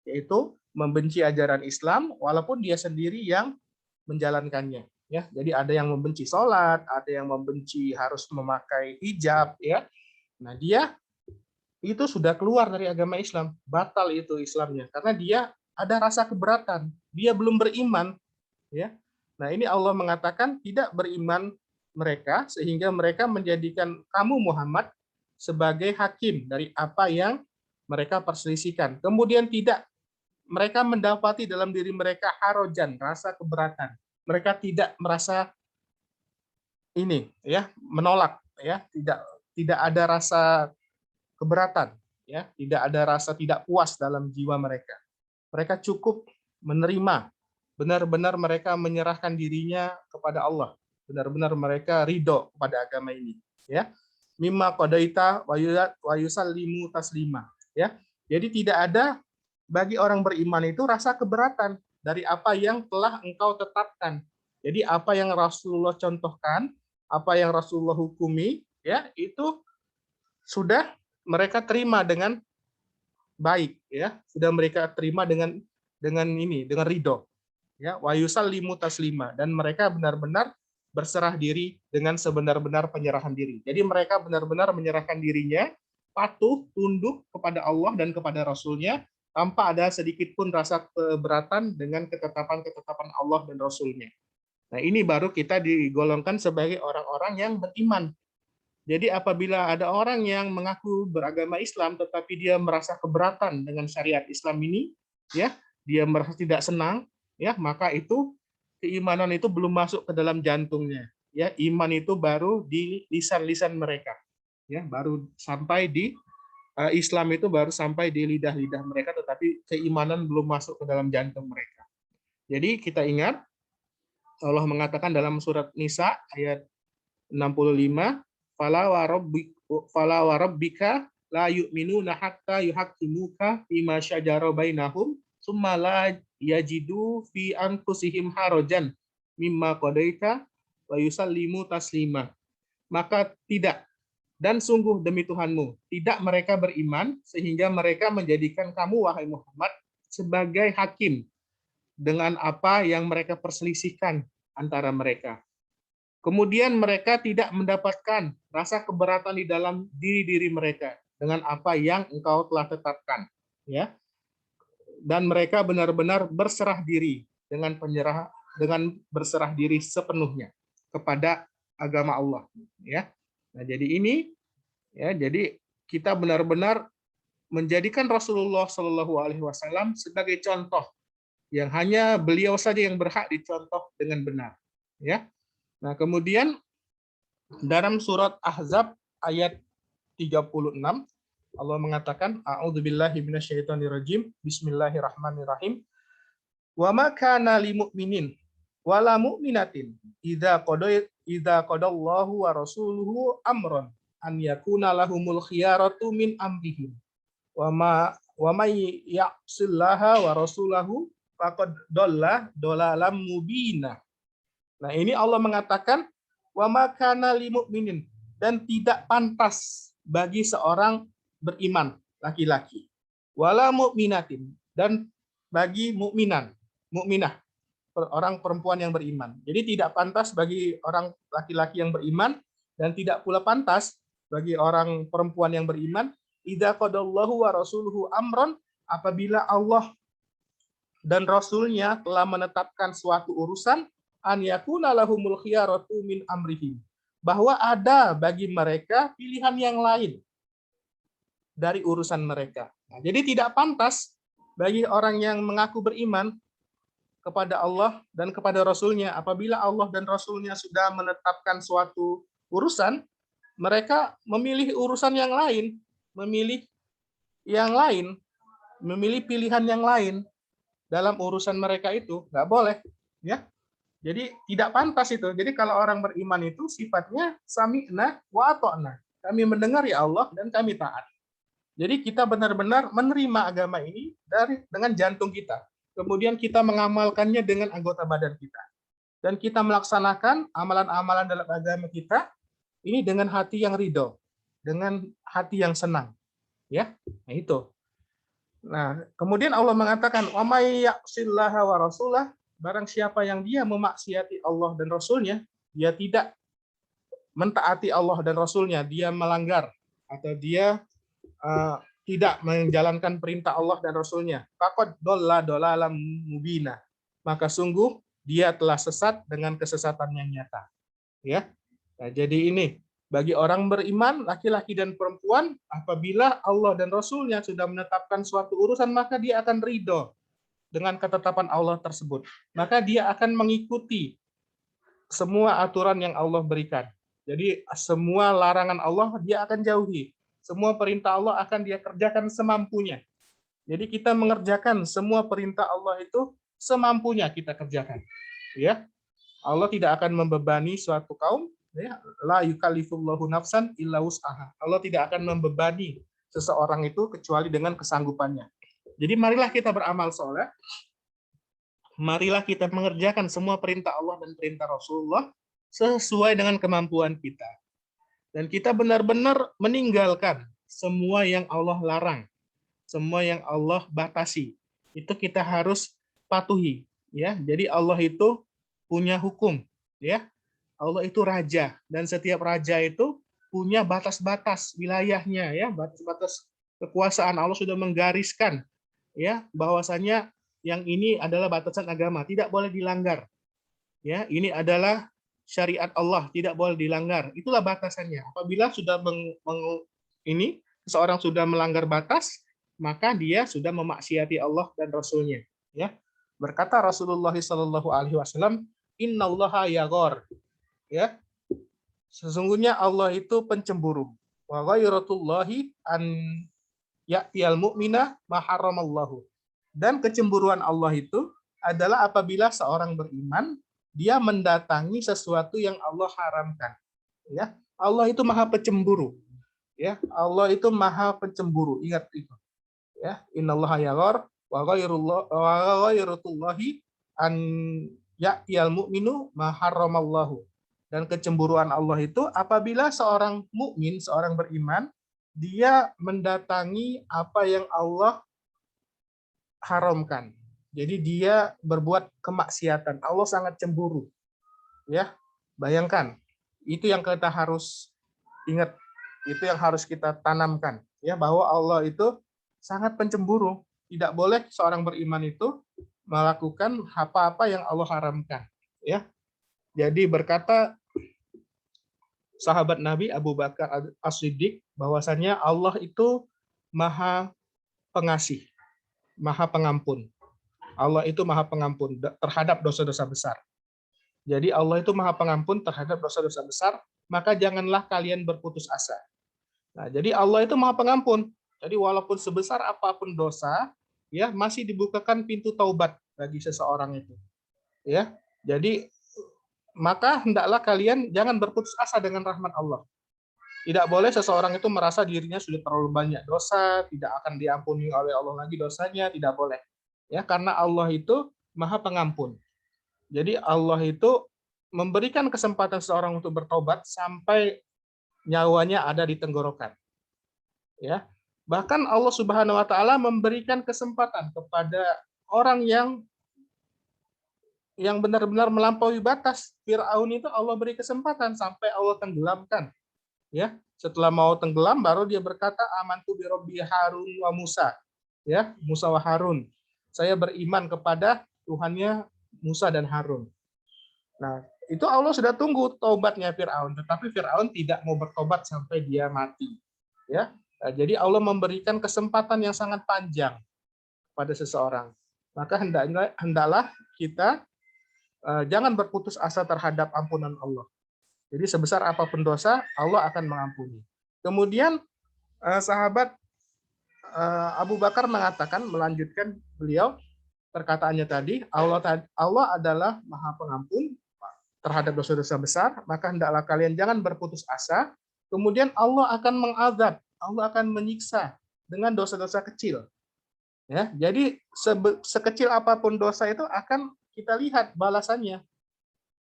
yaitu membenci ajaran Islam, walaupun dia sendiri yang menjalankannya. Ya, jadi ada yang membenci sholat, ada yang membenci harus memakai hijab, ya. Nah, dia itu sudah keluar dari agama Islam, batal itu Islamnya, karena dia ada rasa keberatan, dia belum beriman, ya. Nah, ini Allah mengatakan tidak beriman mereka sehingga mereka menjadikan kamu Muhammad sebagai hakim dari apa yang mereka perselisihkan. Kemudian tidak mereka mendapati dalam diri mereka harojan, rasa keberatan. Mereka tidak merasa ini, ya, menolak, ya, tidak ada rasa keberatan, ya, tidak ada rasa tidak puas dalam jiwa mereka. Mereka cukup menerima, benar-benar mereka menyerahkan dirinya kepada Allah, benar-benar mereka ridho kepada agama ini, ya. Mimma qadaita wa yusallimu taslima, ya. Jadi tidak ada bagi orang beriman itu rasa keberatan dari apa yang telah engkau tetapkan. Jadi apa yang Rasulullah contohkan, apa yang Rasulullah hukumi, ya, itu sudah mereka terima dengan baik, ya. Sudah mereka terima dengan ridho. Ya, wa yusallimu taslima, dan mereka benar-benar berserah diri dengan sebenar-benar penyerahan diri. Jadi mereka benar-benar menyerahkan dirinya, patuh, tunduk kepada Allah dan kepada Rasul-Nya, tanpa ada sedikit pun rasa keberatan dengan ketetapan-ketetapan Allah dan Rasul-Nya. Nah, ini baru kita digolongkan sebagai orang-orang yang beriman. Jadi apabila ada orang yang mengaku beragama Islam, tetapi dia merasa keberatan dengan syariat Islam ini, ya, dia merasa tidak senang, ya, maka itu keimanan itu belum masuk ke dalam jantungnya. Ya, iman itu baru di lisan-lisan mereka. Ya, baru sampai di Islam itu baru sampai di lidah-lidah mereka, tetapi keimanan belum masuk ke dalam jantung mereka. Jadi kita ingat Allah mengatakan dalam surat Nisa ayat 65, fala wa rabbika la yu'minuna hatta yuhaqqimuka fima syajara bainahum tsumma la yajidu fi anfusihim harajan mimma qadaita wa yusallimu taslima. Maka tidak, dan sungguh demi Tuhanmu, tidak mereka beriman sehingga mereka menjadikan kamu, wahai Muhammad, sebagai hakim dengan apa yang mereka perselisihkan antara mereka. Kemudian mereka tidak mendapatkan rasa keberatan di dalam diri mereka dengan apa yang engkau telah tetapkan, ya. Dan mereka benar-benar berserah diri dengan berserah diri sepenuhnya kepada agama Allah, ya. Nah, jadi ini, ya, jadi kita benar-benar menjadikan Rasulullah Shallallahu Alaihi Wasallam sebagai contoh yang hanya beliau saja yang berhak dicontoh dengan benar, ya. Nah, kemudian dalam surat Ahzab ayat 36 Allah mengatakan, a'udzubillahi minasyaitonirrajim, bismillahirrahmanirrahim. Wa ma kana lil mu'minin wala mu'minatin idza qadallahu wa rasuluhu amran an yakuna lahumul khiyaratu min amrihim. Wa may ya'sillaha wa rasulahu faqad dhalla dhalalan mubina. Nah, ini Allah mengatakan wa ma kana lil mu'minin, dan tidak pantas bagi seorang beriman laki-laki, wala mu'minatin, dan bagi mukminah, orang perempuan yang beriman. Jadi tidak pantas bagi orang laki-laki yang beriman dan tidak pula pantas bagi orang perempuan yang beriman idza qadallahu wa rasuluhu amran, apabila Allah dan Rasulnya telah menetapkan suatu urusan, an yakuna lahumul khiyaratu min amrihim, bahwa ada bagi mereka pilihan yang lain dari urusan mereka. Nah, jadi tidak pantas bagi orang yang mengaku beriman kepada Allah dan kepada Rasulnya, apabila Allah dan Rasulnya sudah menetapkan suatu urusan, mereka memilih urusan yang lain, memilih pilihan yang lain dalam urusan mereka, itu nggak boleh, ya. Jadi tidak pantas itu. Jadi kalau orang beriman itu sifatnya sami'na wa ata'na. Kami mendengar ya Allah dan kami taat. Jadi kita benar-benar menerima agama ini dengan jantung kita. Kemudian kita mengamalkannya dengan anggota badan kita. Dan kita melaksanakan amalan-amalan dalam agama kita ini dengan hati yang ridho, dengan hati yang senang. Ya, nah itu. Nah, kemudian Allah mengatakan, "Wa may ya'sillaha wa rasulah", barang siapa yang dia memaksiati Allah dan Rasulnya, dia tidak mentaati Allah dan Rasulnya, dia melanggar atau dia tidak menjalankan perintah Allah dan Rasulnya, faqad dhalla dhalalan mubina, maka sungguh dia telah sesat dengan kesesatan yang nyata. Ya. Nah, jadi ini bagi orang beriman, laki-laki dan perempuan, apabila Allah dan Rasulnya sudah menetapkan suatu urusan, maka dia akan ridho dengan ketetapan Allah tersebut. Maka dia akan mengikuti semua aturan yang Allah berikan. Jadi semua larangan Allah dia akan jauhi. Semua perintah Allah akan dia kerjakan semampunya. Jadi kita mengerjakan semua perintah Allah itu semampunya kita kerjakan. Ya. Allah tidak akan membebani suatu kaum, ya, la yukallifullahu nafsan illa wus'aha. Allah tidak akan membebani seseorang itu kecuali dengan kesanggupannya. Jadi marilah kita beramal soleh, marilah kita mengerjakan semua perintah Allah dan perintah Rasulullah sesuai dengan kemampuan kita. Dan kita benar-benar meninggalkan semua yang Allah larang, semua yang Allah batasi. Itu kita harus patuhi, ya. Jadi Allah itu punya hukum, ya. Allah itu raja, dan setiap raja itu punya batas-batas wilayahnya, ya, batas-batas kekuasaan. Allah sudah menggariskan, ya, bahwasanya yang ini adalah batasan agama, tidak boleh dilanggar. Ya, ini adalah syariat Allah, tidak boleh dilanggar. Itulah batasannya. Apabila sudah seseorang sudah melanggar batas, maka dia sudah memaksiati Allah dan Rasulnya. Ya, berkata Rasulullah Shallallahu Alaihi Wasallam, Innallaha yaghor. Ya, sesungguhnya Allah itu pencemburu. Wa ghairatullahi an ya'tiyal mu'mina ma haramallahu. Dan kecemburuan Allah itu adalah apabila seorang beriman dia mendatangi sesuatu yang Allah haramkan. Ya, Allah itu maha pencemburu. Ya, Allah itu maha pencemburu. Ingat itu. Ya, innallaha yaghar wa ghairullahi an ya'tiyal mu'minu ma harramallahu. Dan kecemburuan Allah itu apabila seorang mukmin, seorang beriman, dia mendatangi apa yang Allah haramkan. Jadi dia berbuat kemaksiatan. Allah sangat cemburu. Ya, bayangkan. Itu yang kita harus ingat. Itu yang harus kita tanamkan. Ya, bahwa Allah itu sangat pencemburu. Tidak boleh seorang beriman itu melakukan apa-apa yang Allah haramkan. Ya, jadi berkata sahabat Nabi Abu Bakar As-Siddiq bahwasanya Allah itu maha pengasih, maha pengampun. Allah itu maha pengampun terhadap dosa-dosa besar. Jadi Allah itu maha pengampun terhadap dosa-dosa besar, maka janganlah kalian berputus asa. Nah, jadi Allah itu maha pengampun. Jadi walaupun sebesar apapun dosa, ya masih dibukakan pintu taubat bagi seseorang itu. Ya, jadi maka hendaklah kalian jangan berputus asa dengan rahmat Allah. Tidak boleh seseorang itu merasa dirinya sudah terlalu banyak dosa, tidak akan diampuni oleh Allah lagi dosanya, tidak boleh. Ya, karena Allah itu maha pengampun. Jadi Allah itu memberikan kesempatan seseorang untuk bertobat sampai nyawanya ada di tenggorokan. Ya. Bahkan Allah Subhanahu wa taala memberikan kesempatan kepada orang yang benar-benar melampaui batas. Firaun itu Allah beri kesempatan sampai Allah tenggelamkan. Ya, setelah mau tenggelam baru dia berkata amantu bi rabbi Harun wa Musa. Ya, Musa wa Harun. Saya beriman kepada Tuhannya Musa dan Harun. Nah, itu Allah sudah tunggu taubatnya Firaun, tetapi Firaun tidak mau bertobat sampai dia mati. Ya. Nah, jadi Allah memberikan kesempatan yang sangat panjang pada seseorang. Maka hendaklah kita jangan berputus asa terhadap ampunan Allah. Jadi sebesar apapun dosa, Allah akan mengampuni. Kemudian sahabat Abu Bakar mengatakan, melanjutkan beliau perkataannya tadi, Allah adalah Maha Pengampun terhadap dosa-dosa besar, maka hendaklah kalian jangan berputus asa. Kemudian Allah akan mengazab, Allah akan menyiksa dengan dosa-dosa kecil. Ya, jadi sekecil apapun dosa itu akan kita lihat balasannya.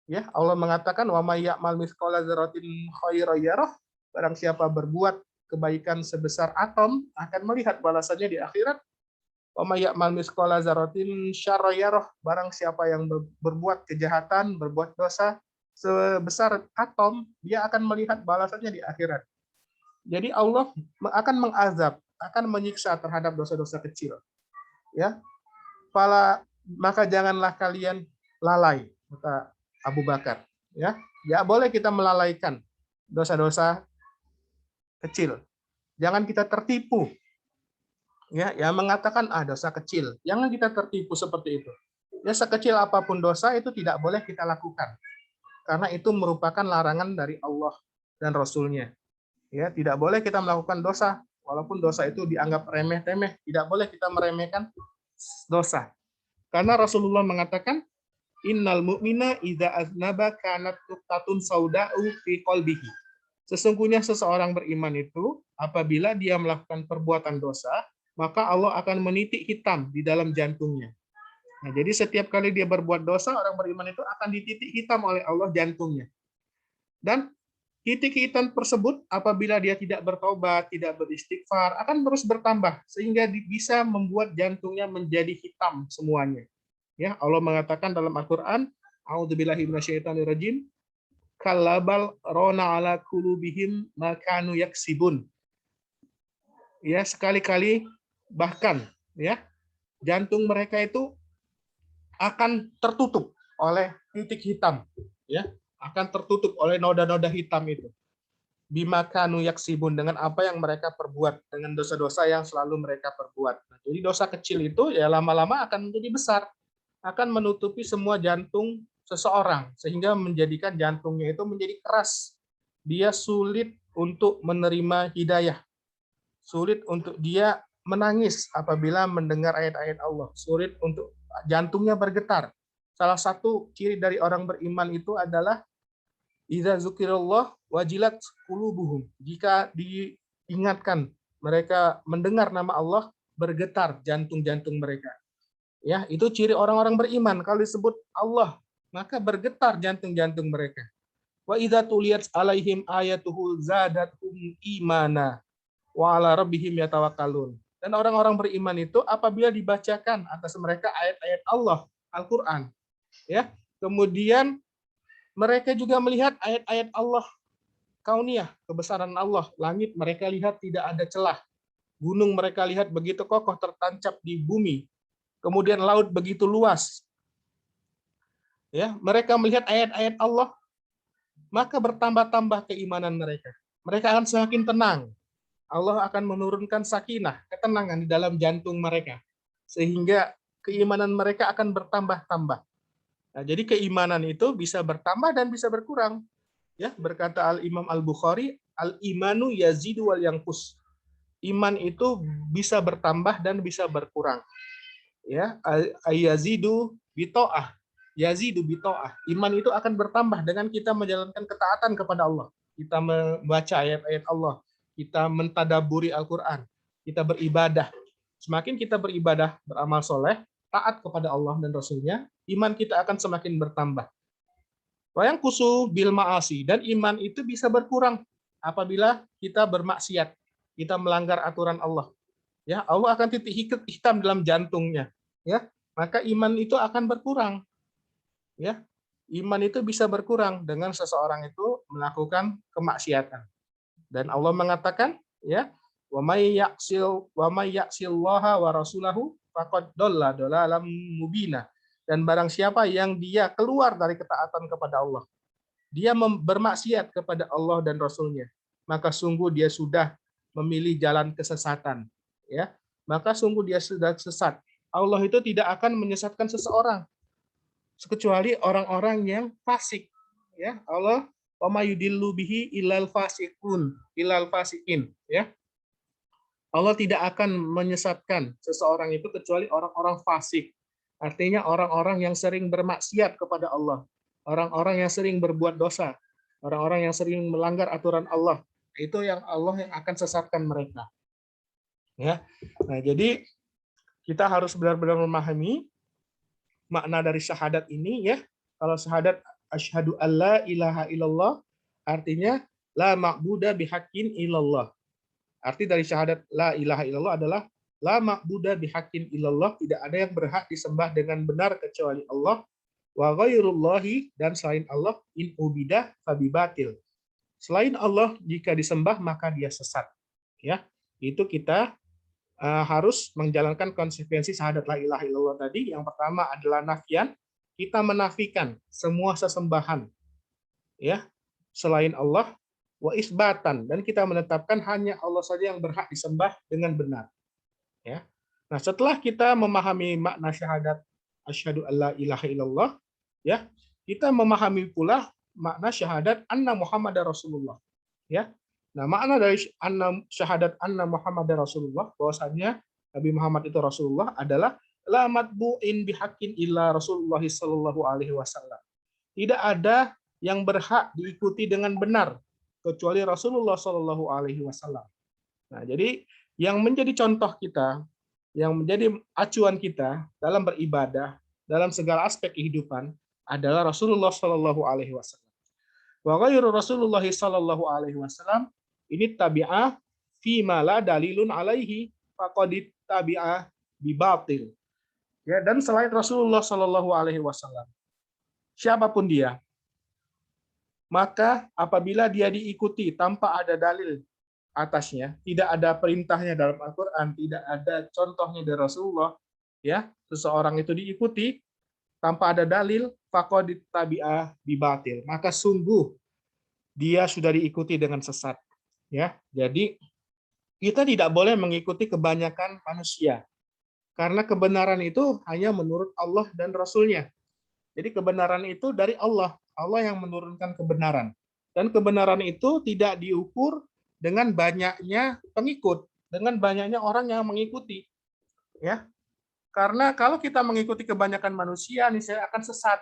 Ya, Allah mengatakan wa may ya'mal mithqala dzarratin khairan yarah, barang siapa berbuat kebaikan sebesar atom akan melihat balasannya di akhirat. Wa may ya'mal mithqala dzarratin syarran yarah, barang siapa yang berbuat kejahatan, berbuat dosa sebesar atom, dia akan melihat balasannya di akhirat. Jadi Allah akan mengazab, akan menyiksa terhadap dosa-dosa kecil. Ya, maka janganlah kalian lalai, kata Abu Bakar. Ya, boleh kita melalaikan dosa-dosa kecil. Jangan kita tertipu. Ya, yang mengatakan dosa kecil. Jangan kita tertipu seperti itu. Ya, sekecil apapun dosa itu tidak boleh kita lakukan. Karena itu merupakan larangan dari Allah dan Rasul-Nya. Ya, tidak boleh kita melakukan dosa walaupun dosa itu dianggap remeh-temeh. Tidak boleh kita meremehkan dosa. Karena Rasulullah mengatakan innal mu'mina idza aznaba kanat nuqtatun sauda'u fi qalbihi. Sesungguhnya seseorang beriman itu apabila dia melakukan perbuatan dosa, maka Allah akan menitik hitam di dalam jantungnya. Nah, jadi setiap kali dia berbuat dosa, orang beriman itu akan dititik hitam oleh Allah jantungnya. Dan titik hitam tersebut apabila dia tidak bertobat, tidak beristighfar, akan terus bertambah sehingga bisa membuat jantungnya menjadi hitam semuanya. Ya, Allah mengatakan dalam Al-Qur'an, a'udzubillahi minasyaitonirrajim, kallabal rona ala qulubihim ma kanu yaksibun. Ya, sekali-kali bahkan ya, jantung mereka itu akan tertutup oleh titik hitam, ya. Akan tertutup oleh noda-noda hitam itu. Bima kanu yaksibun, dengan apa yang mereka perbuat, dengan dosa-dosa yang selalu mereka perbuat. Nah, jadi dosa kecil itu ya lama-lama akan menjadi besar, akan menutupi semua jantung seseorang sehingga menjadikan jantungnya itu menjadi keras. Dia sulit untuk menerima hidayah. Sulit untuk dia menangis apabila mendengar ayat-ayat Allah. Sulit untuk jantungnya bergetar. salah satu ciri dari orang beriman itu adalah idza dzukirallah wajilat qulubuhum. Jika diingatkan, mereka mendengar nama Allah, bergetar jantung-jantung mereka. Ya, itu ciri orang-orang beriman. Kalau disebut Allah, maka bergetar jantung-jantung mereka. Wa idza tuliyat alaihim ayatuhu zadathum imana wa ala rabbihim yatawakkalun. Dan orang-orang beriman itu apabila dibacakan atas mereka ayat-ayat Allah, Al-Qur'an, ya. Kemudian mereka juga melihat ayat-ayat Allah kauniyah, kebesaran Allah. Langit mereka lihat tidak ada celah. Gunung mereka lihat begitu kokoh tertancap di bumi. Kemudian laut begitu luas. Ya, mereka melihat ayat-ayat Allah, maka bertambah-tambah keimanan mereka. Mereka akan semakin tenang. Allah akan menurunkan sakinah, ketenangan di dalam jantung mereka. Sehingga keimanan mereka akan bertambah-tambah. Nah, jadi keimanan itu bisa bertambah dan bisa berkurang. Ya, berkata Al-Imam Al-Bukhari, al-imanu yazidu wal yanqus. Iman itu bisa bertambah dan bisa berkurang. Ya, yazidu bitoah. Yazidu bitoah. Iman itu akan bertambah dengan kita menjalankan ketaatan kepada Allah. Kita membaca ayat-ayat Allah. Kita mentadaburi Al-Qur'an. Kita beribadah. Semakin kita beribadah, beramal soleh, taat kepada Allah dan Rasul-Nya, iman kita akan semakin bertambah. Wayang kusu bil ma'asi, dan iman itu bisa berkurang apabila kita bermaksiat, kita melanggar aturan Allah. Ya, Allah akan titik hitam dalam jantungnya. Ya, maka iman itu akan berkurang. Ya, iman itu bisa berkurang dengan seseorang itu melakukan kemaksiatan. Dan Allah mengatakan, ya, wa may ya'sillaha wa rasulahu faqad dhalla dhalalan mubina. Dan barang siapa yang dia keluar dari ketaatan kepada Allah, dia bermaksiat kepada Allah dan Rasul-Nya, maka sungguh dia sudah memilih jalan kesesatan. Ya, maka sungguh dia sudah sesat. Allah itu tidak akan menyesatkan seseorang kecuali orang-orang yang fasik. Ya, Allah wa mayudillu bihi ilal fasikun, ilal fasikin, ya. Allah tidak akan menyesatkan seseorang itu kecuali orang-orang fasik. Artinya orang-orang yang sering bermaksiat kepada Allah, orang-orang yang sering berbuat dosa, orang-orang yang sering melanggar aturan Allah. Itu yang Allah yang akan sesatkan mereka. Ya. Nah, jadi kita harus benar-benar memahami makna dari syahadat ini, ya. Kalau syahadat asyhadu alla ilaha illallah artinya la ma'buda bihaqqin illallah. Arti dari syahadat la ilaha illallah adalah la ma'buda bihaqqin illallah, tidak ada yang berhak disembah dengan benar kecuali Allah, wa ghairullahi, dan selain Allah, in ubidah fabibatil. Selain Allah jika disembah maka dia sesat. Ya, itu kita harus menjalankan konsekuensi syahadat la ilaha illallah tadi. Yang pertama adalah nafian, kita menafikan semua sesembahan, ya, selain Allah, wa isbatan, dan kita menetapkan hanya Allah saja yang berhak disembah dengan benar. Ya. Nah, setelah kita memahami makna syahadat asyhadu alla ilaha illallah, ya, kita memahami pula makna syahadat anna Muhammadar Rasulullah. Ya. Nah, makna dari syahadat anna Muhammadar Rasulullah, bahwasanya Nabi Muhammad itu Rasulullah, adalah la matbu'in bihaqqin illa Rasulullah sallallahu alaihi wasallam. Tidak ada yang berhak diikuti dengan benar kecuali Rasulullah sallallahu alaihi wasallam. Nah, jadi yang menjadi contoh kita, yang menjadi acuan kita dalam beribadah, dalam segala aspek kehidupan adalah Rasulullah sallallahu alaihi wasallam. Wa ghairu Rasulullah sallallahu alaihi wasallam ini tabi'ah fi ma la dalilun alaihi faqad tabi'ah bi batil. Ya, dan selain Rasulullah sallallahu alaihi wasallam, siapapun dia, maka apabila dia diikuti tanpa ada dalil atasnya, tidak ada perintahnya dalam Al-Qur'an, tidak ada contohnya dari Rasulullah, ya, seseorang itu diikuti tanpa ada dalil, faqad tabi'ah bi batil, maka sungguh dia sudah diikuti dengan sesat. Ya, jadi kita tidak boleh mengikuti kebanyakan manusia, karena kebenaran itu hanya menurut Allah dan Rasul-Nya. Jadi kebenaran itu dari Allah, Allah yang menurunkan kebenaran, dan kebenaran itu tidak diukur dengan banyaknya pengikut, dengan banyaknya orang yang mengikuti. Ya, Karena kalau kita mengikuti kebanyakan manusia, nih saya akan sesat.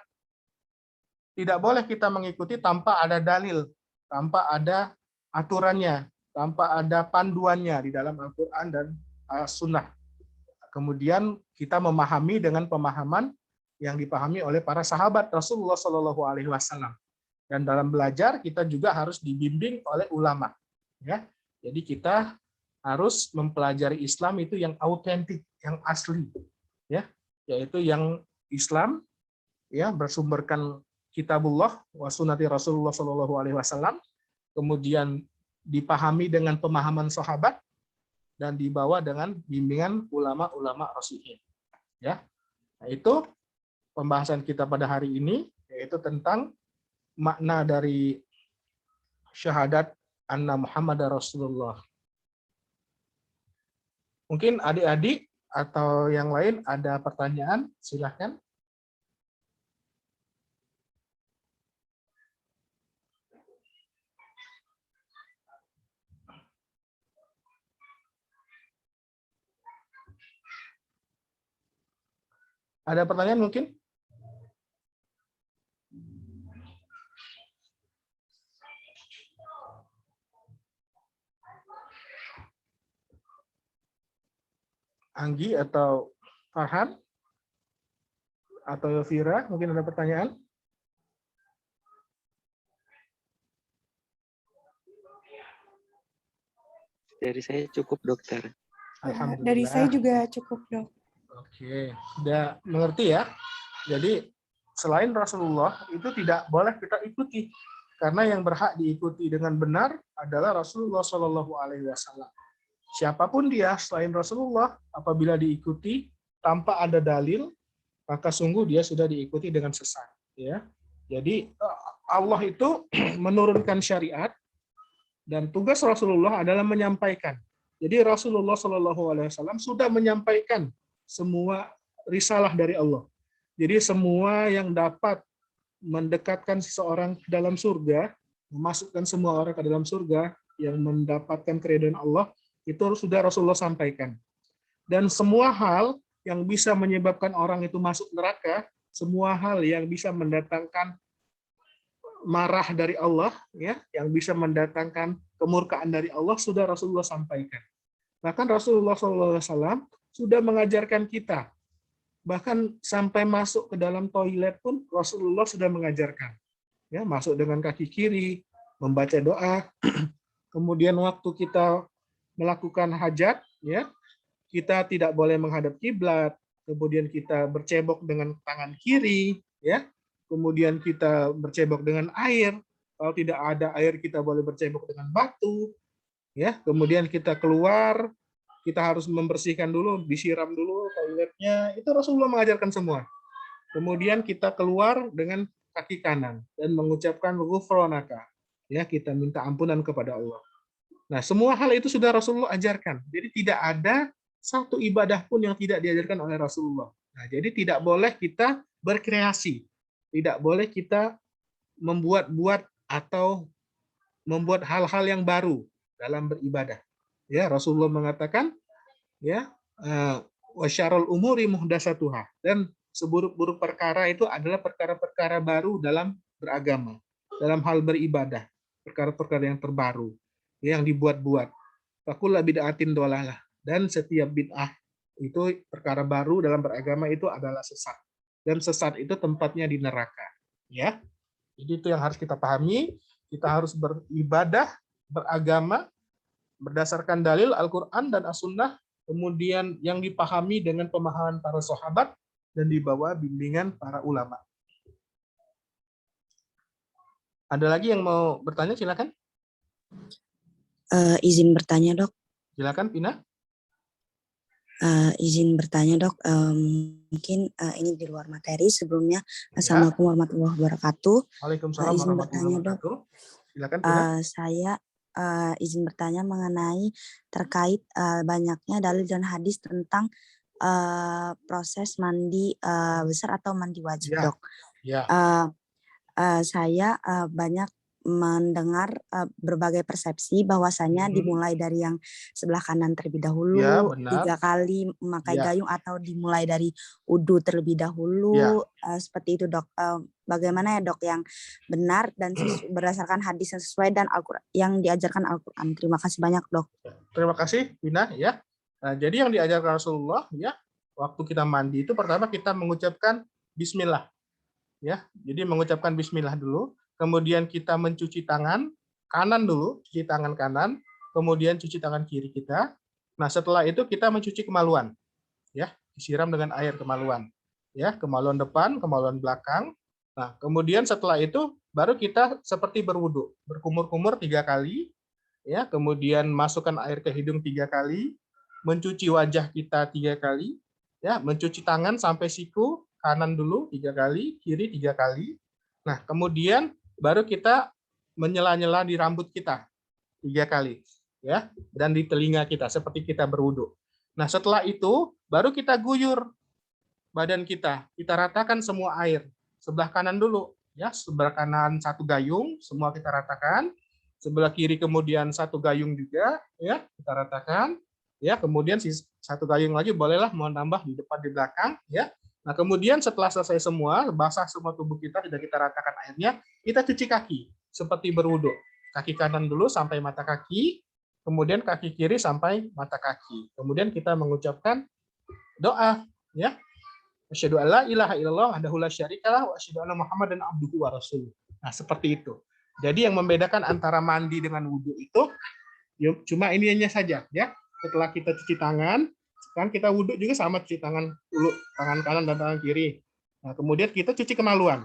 Tidak boleh kita mengikuti tanpa ada dalil, tanpa ada aturannya, tanpa ada panduannya di dalam Al-Quran dan Sunnah. Kemudian kita memahami dengan pemahaman yang dipahami oleh para sahabat Rasulullah Shallallahu Alaihi Wasallam. Dan dalam belajar kita juga harus dibimbing oleh ulama. Ya, jadi kita harus mempelajari Islam itu yang autentik, yang asli, ya, yaitu yang Islam ya bersumberkan kitabullah wa sunnati Rasulullah Shallallahu Alaihi Wasallam, kemudian dipahami dengan pemahaman sahabat dan dibawa dengan bimbingan ulama-ulama rasyidin. Ya, nah, itu pembahasan kita pada hari ini, yaitu tentang makna dari syahadat anna Muhammad Rasulullah. Mungkin adik-adik atau yang lain ada pertanyaan, silahkan. Ada pertanyaan mungkin? Anggi atau Farhan atau Yovira, mungkin ada pertanyaan? Dari saya cukup, dokter. Alhamdulillah. Dari saya juga cukup, dok. Oke, udah mengerti ya. Jadi selain Rasulullah itu tidak boleh kita ikuti, karena yang berhak diikuti dengan benar adalah Rasulullah Shallallahu Alaihi Wasallam. Siapapun dia selain Rasulullah, apabila diikuti tanpa ada dalil, maka sungguh dia sudah diikuti dengan sesat. Ya, jadi Allah itu menurunkan syariat dan tugas Rasulullah adalah menyampaikan. Jadi Rasulullah Shallallahu Alaihi Wasallam sudah menyampaikan semua risalah dari Allah. Jadi semua yang dapat mendekatkan seseorang ke dalam surga, memasukkan semua orang ke dalam surga, yang mendapatkan keridhaan Allah, itu sudah Rasulullah sampaikan. Dan semua hal yang bisa menyebabkan orang itu masuk neraka, semua hal yang bisa mendatangkan marah dari Allah, ya, yang bisa mendatangkan kemurkaan dari Allah, sudah Rasulullah sampaikan. Bahkan Rasulullah SAW sudah mengajarkan kita, bahkan sampai masuk ke dalam toilet pun Rasulullah sudah mengajarkan. Ya, masuk dengan kaki kiri, membaca doa, kemudian waktu kita melakukan hajat, ya, kita tidak boleh menghadap kiblat, kemudian kita bercebok dengan tangan kiri, ya, kemudian kita bercebok dengan air, kalau tidak ada air kita boleh bercebok dengan batu, ya, kemudian kita keluar, kita harus membersihkan dulu, disiram dulu toiletnya, itu Rasulullah mengajarkan semua. Kemudian kita keluar dengan kaki kanan dan mengucapkan ghufranaka, ya, kita minta ampunan kepada Allah. Nah, semua hal itu sudah Rasulullah ajarkan. Jadi tidak ada satu ibadah pun yang tidak diajarkan oleh Rasulullah. Nah, jadi tidak boleh kita berkreasi. Tidak boleh kita membuat-buat atau membuat hal-hal yang baru dalam beribadah. Ya, Rasulullah mengatakan, ya, wa syarrul umuri muhdatsatuha, dan seburuk-buruk perkara itu adalah perkara-perkara baru dalam beragama, dalam hal beribadah, perkara-perkara yang terbaru, yang dibuat-buat. Fakullu bid'atin dhalalah, dan setiap bid'ah itu perkara baru dalam beragama itu adalah sesat. Dan sesat itu tempatnya di neraka, ya. Jadi itu yang harus kita pahami, kita harus beribadah, beragama berdasarkan dalil Al-Qur'an dan As-Sunnah, kemudian yang dipahami dengan pemahaman para sahabat dan dibawa bimbingan para ulama. Ada lagi yang mau bertanya, silakan. Izin bertanya, dok. Silakan, Pina. Izin bertanya, dok. Mungkin ini di luar materi sebelumnya. Assalamualaikum warahmatullahi wabarakatuh. Waalaikumsalam Izin warahmatullahi bertanya, dok. wabarakatuh. Silakan, Pina. Saya izin bertanya mengenai terkait banyaknya dalil dan hadis tentang proses mandi besar atau mandi wajib, Ya. dok. Ya. Saya banyak mendengar berbagai persepsi bahwasanya dimulai dari yang sebelah kanan terlebih Ya, dahulu, benar. 3 kali memakai Ya. gayung atau dimulai dari wudu terlebih Ya. dahulu, seperti itu Dok. Bagaimana ya Dok yang benar dan berdasarkan hadis yang sesuai dan yang diajarkan Al-Quran. Terima kasih banyak Dok. Terima kasih, Vina. Ya. Nah, jadi yang diajarkan Rasulullah, ya, waktu kita mandi itu pertama kita mengucapkan Bismillah. Ya, jadi mengucapkan Bismillah dulu. Kemudian kita mencuci tangan kanan dulu, cuci tangan kanan. Kemudian cuci tangan kiri kita. Nah, setelah itu kita mencuci kemaluan. Ya, disiram dengan air kemaluan. Ya, kemaluan depan, kemaluan belakang. Nah, kemudian setelah itu baru kita seperti berwudu, berkumur-kumur 3 kali. Ya, kemudian masukkan air ke hidung 3 kali, mencuci wajah kita 3 kali, ya, mencuci tangan sampai siku, kanan dulu 3 kali, kiri 3 kali. Nah, kemudian baru kita menyela-nyela di rambut kita 3 kali, ya, dan di telinga kita seperti kita berwudu. Nah, setelah itu baru kita guyur badan kita ratakan semua air. Sebelah kanan dulu, ya, sebelah kanan 1 gayung, semua kita ratakan. Sebelah kiri kemudian 1 gayung juga, ya, kita ratakan. Ya, kemudian 1 gayung lagi bolehlah mau nambah di depan di belakang, ya. Nah, kemudian setelah selesai semua, basah semua tubuh kita, sudah kita ratakan airnya, kita cuci kaki seperti berwudu. Kaki kanan dulu sampai mata kaki, kemudian kaki kiri sampai mata kaki. Kemudian kita mengucapkan doa, ya. Asyhadu alla ilaha illallah wahdahu la syarikalah wa asyhadu anna Muhammadan abduhu wa rasuluh. Nah, seperti itu. Jadi yang membedakan antara mandi dengan wudu itu cuma ininya saja, ya. Setelah kita cuci tangan, kan kita wudu juga sama cuci tangan dulu, tangan kanan dan tangan kiri. Nah, kemudian kita cuci kemaluan,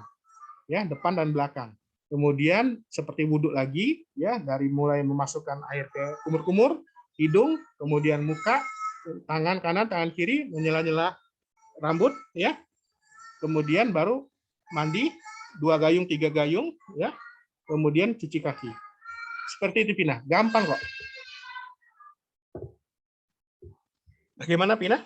ya, depan dan belakang. Kemudian seperti wudu lagi, ya, dari mulai memasukkan air ke kumur-kumur, hidung, kemudian muka, tangan kanan, tangan kiri, menyela-nyela rambut, ya. Kemudian baru mandi 2 gayung, 3 gayung, ya. Kemudian cuci kaki. Seperti itu, Pina. Gampang kok. Bagaimana, Pina?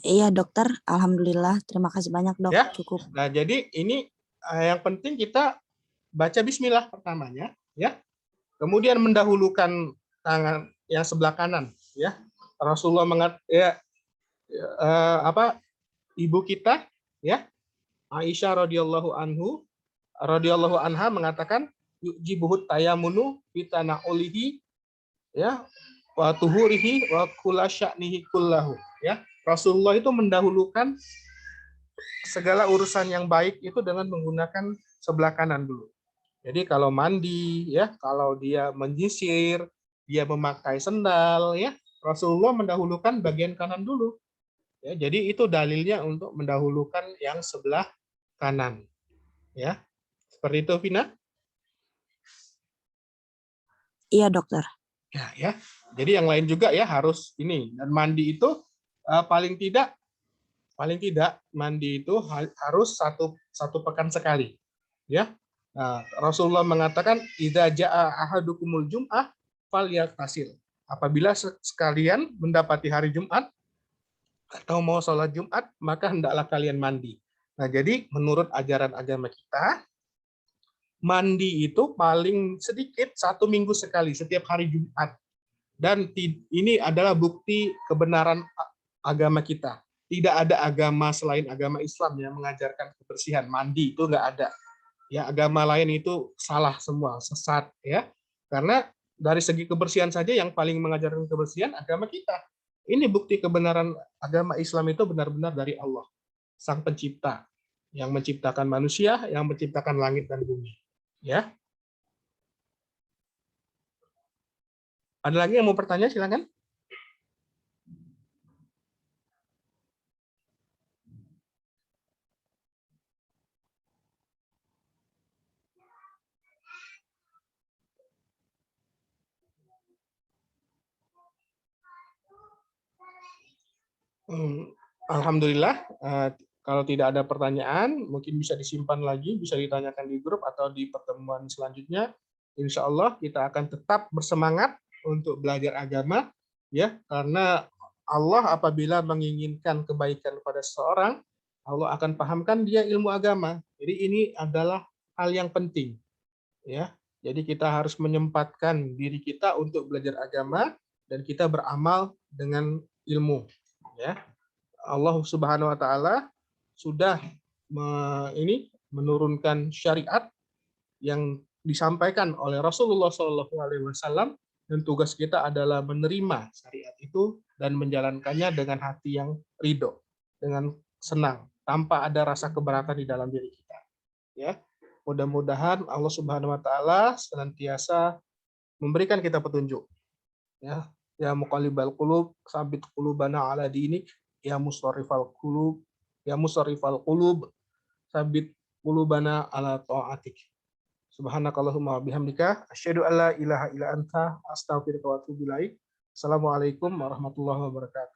Iya Dokter, Alhamdulillah. Terima kasih banyak Dok. Ya. Cukup. Nah, jadi ini yang penting kita baca Bismillah pertamanya, ya. Kemudian mendahulukan tangan yang sebelah kanan, ya. Rasulullah ibu kita, ya, Aisyah radhiyallahu anha mengatakan yujibuhut tayamunu pitana ulihi, ya, wa tuhurihi wa kulasya'nihi kullahu, ya. Rasulullah itu mendahulukan segala urusan yang baik itu dengan menggunakan sebelah kanan dulu. Jadi kalau mandi, ya, kalau dia menyisir, dia memakai sendal, ya, Rasulullah mendahulukan bagian kanan dulu. Ya, jadi itu dalilnya untuk mendahulukan yang sebelah kanan. Ya. Seperti itu, Vina? Iya Dokter. Ya. Jadi yang lain juga ya harus ini. Dan mandi itu paling tidak mandi itu harus satu pekan sekali. Ya. Nah, Rasulullah mengatakan idza jaa ahadukumul jum'ah falyaghtasil. Apabila sekalian mendapati hari Jumat atau mau sholat Jumat, maka hendaklah kalian mandi. Nah, jadi menurut ajaran agama kita, mandi itu paling sedikit 1 minggu sekali, setiap hari Jumat. Dan ini adalah bukti kebenaran agama kita. Tidak ada agama selain agama Islam yang mengajarkan kebersihan. Mandi itu nggak ada. Ya, agama lain itu salah semua, sesat, ya. Karena dari segi kebersihan saja yang paling mengajarkan kebersihan agama kita. Ini bukti kebenaran agama Islam itu benar-benar dari Allah, Sang Pencipta, yang menciptakan manusia, yang menciptakan langit dan bumi. Ya. Ada lagi yang mau bertanya, silakan. Alhamdulillah, kalau tidak ada pertanyaan, mungkin bisa disimpan lagi, bisa ditanyakan di grup atau di pertemuan selanjutnya. Insya Allah kita akan tetap bersemangat untuk belajar agama, ya, karena Allah apabila menginginkan kebaikan pada seseorang, Allah akan pahamkan dia ilmu agama. Jadi ini adalah hal yang penting, ya. Jadi kita harus menyempatkan diri kita untuk belajar agama dan kita beramal dengan ilmu. Ya, Allah Subhanahu Wa Taala sudah menurunkan syariat yang disampaikan oleh Rasulullah SAW, dan tugas kita adalah menerima syariat itu dan menjalankannya dengan hati yang ridho, dengan senang, tanpa ada rasa keberatan di dalam diri kita. Ya, mudah-mudahan Allah Subhanahu Wa Taala senantiasa memberikan kita petunjuk. Ya muqallibal qulub, sabit qulubana ala dinik, ya musarrifal qulub, sabit qulubana ala ta'atik. Subhanakallahumma bihamdika asyhadu an la ilaha illa anta astaghfiruka wa atubu ilaik. Assalamualaikum warahmatullahi wabarakatuh.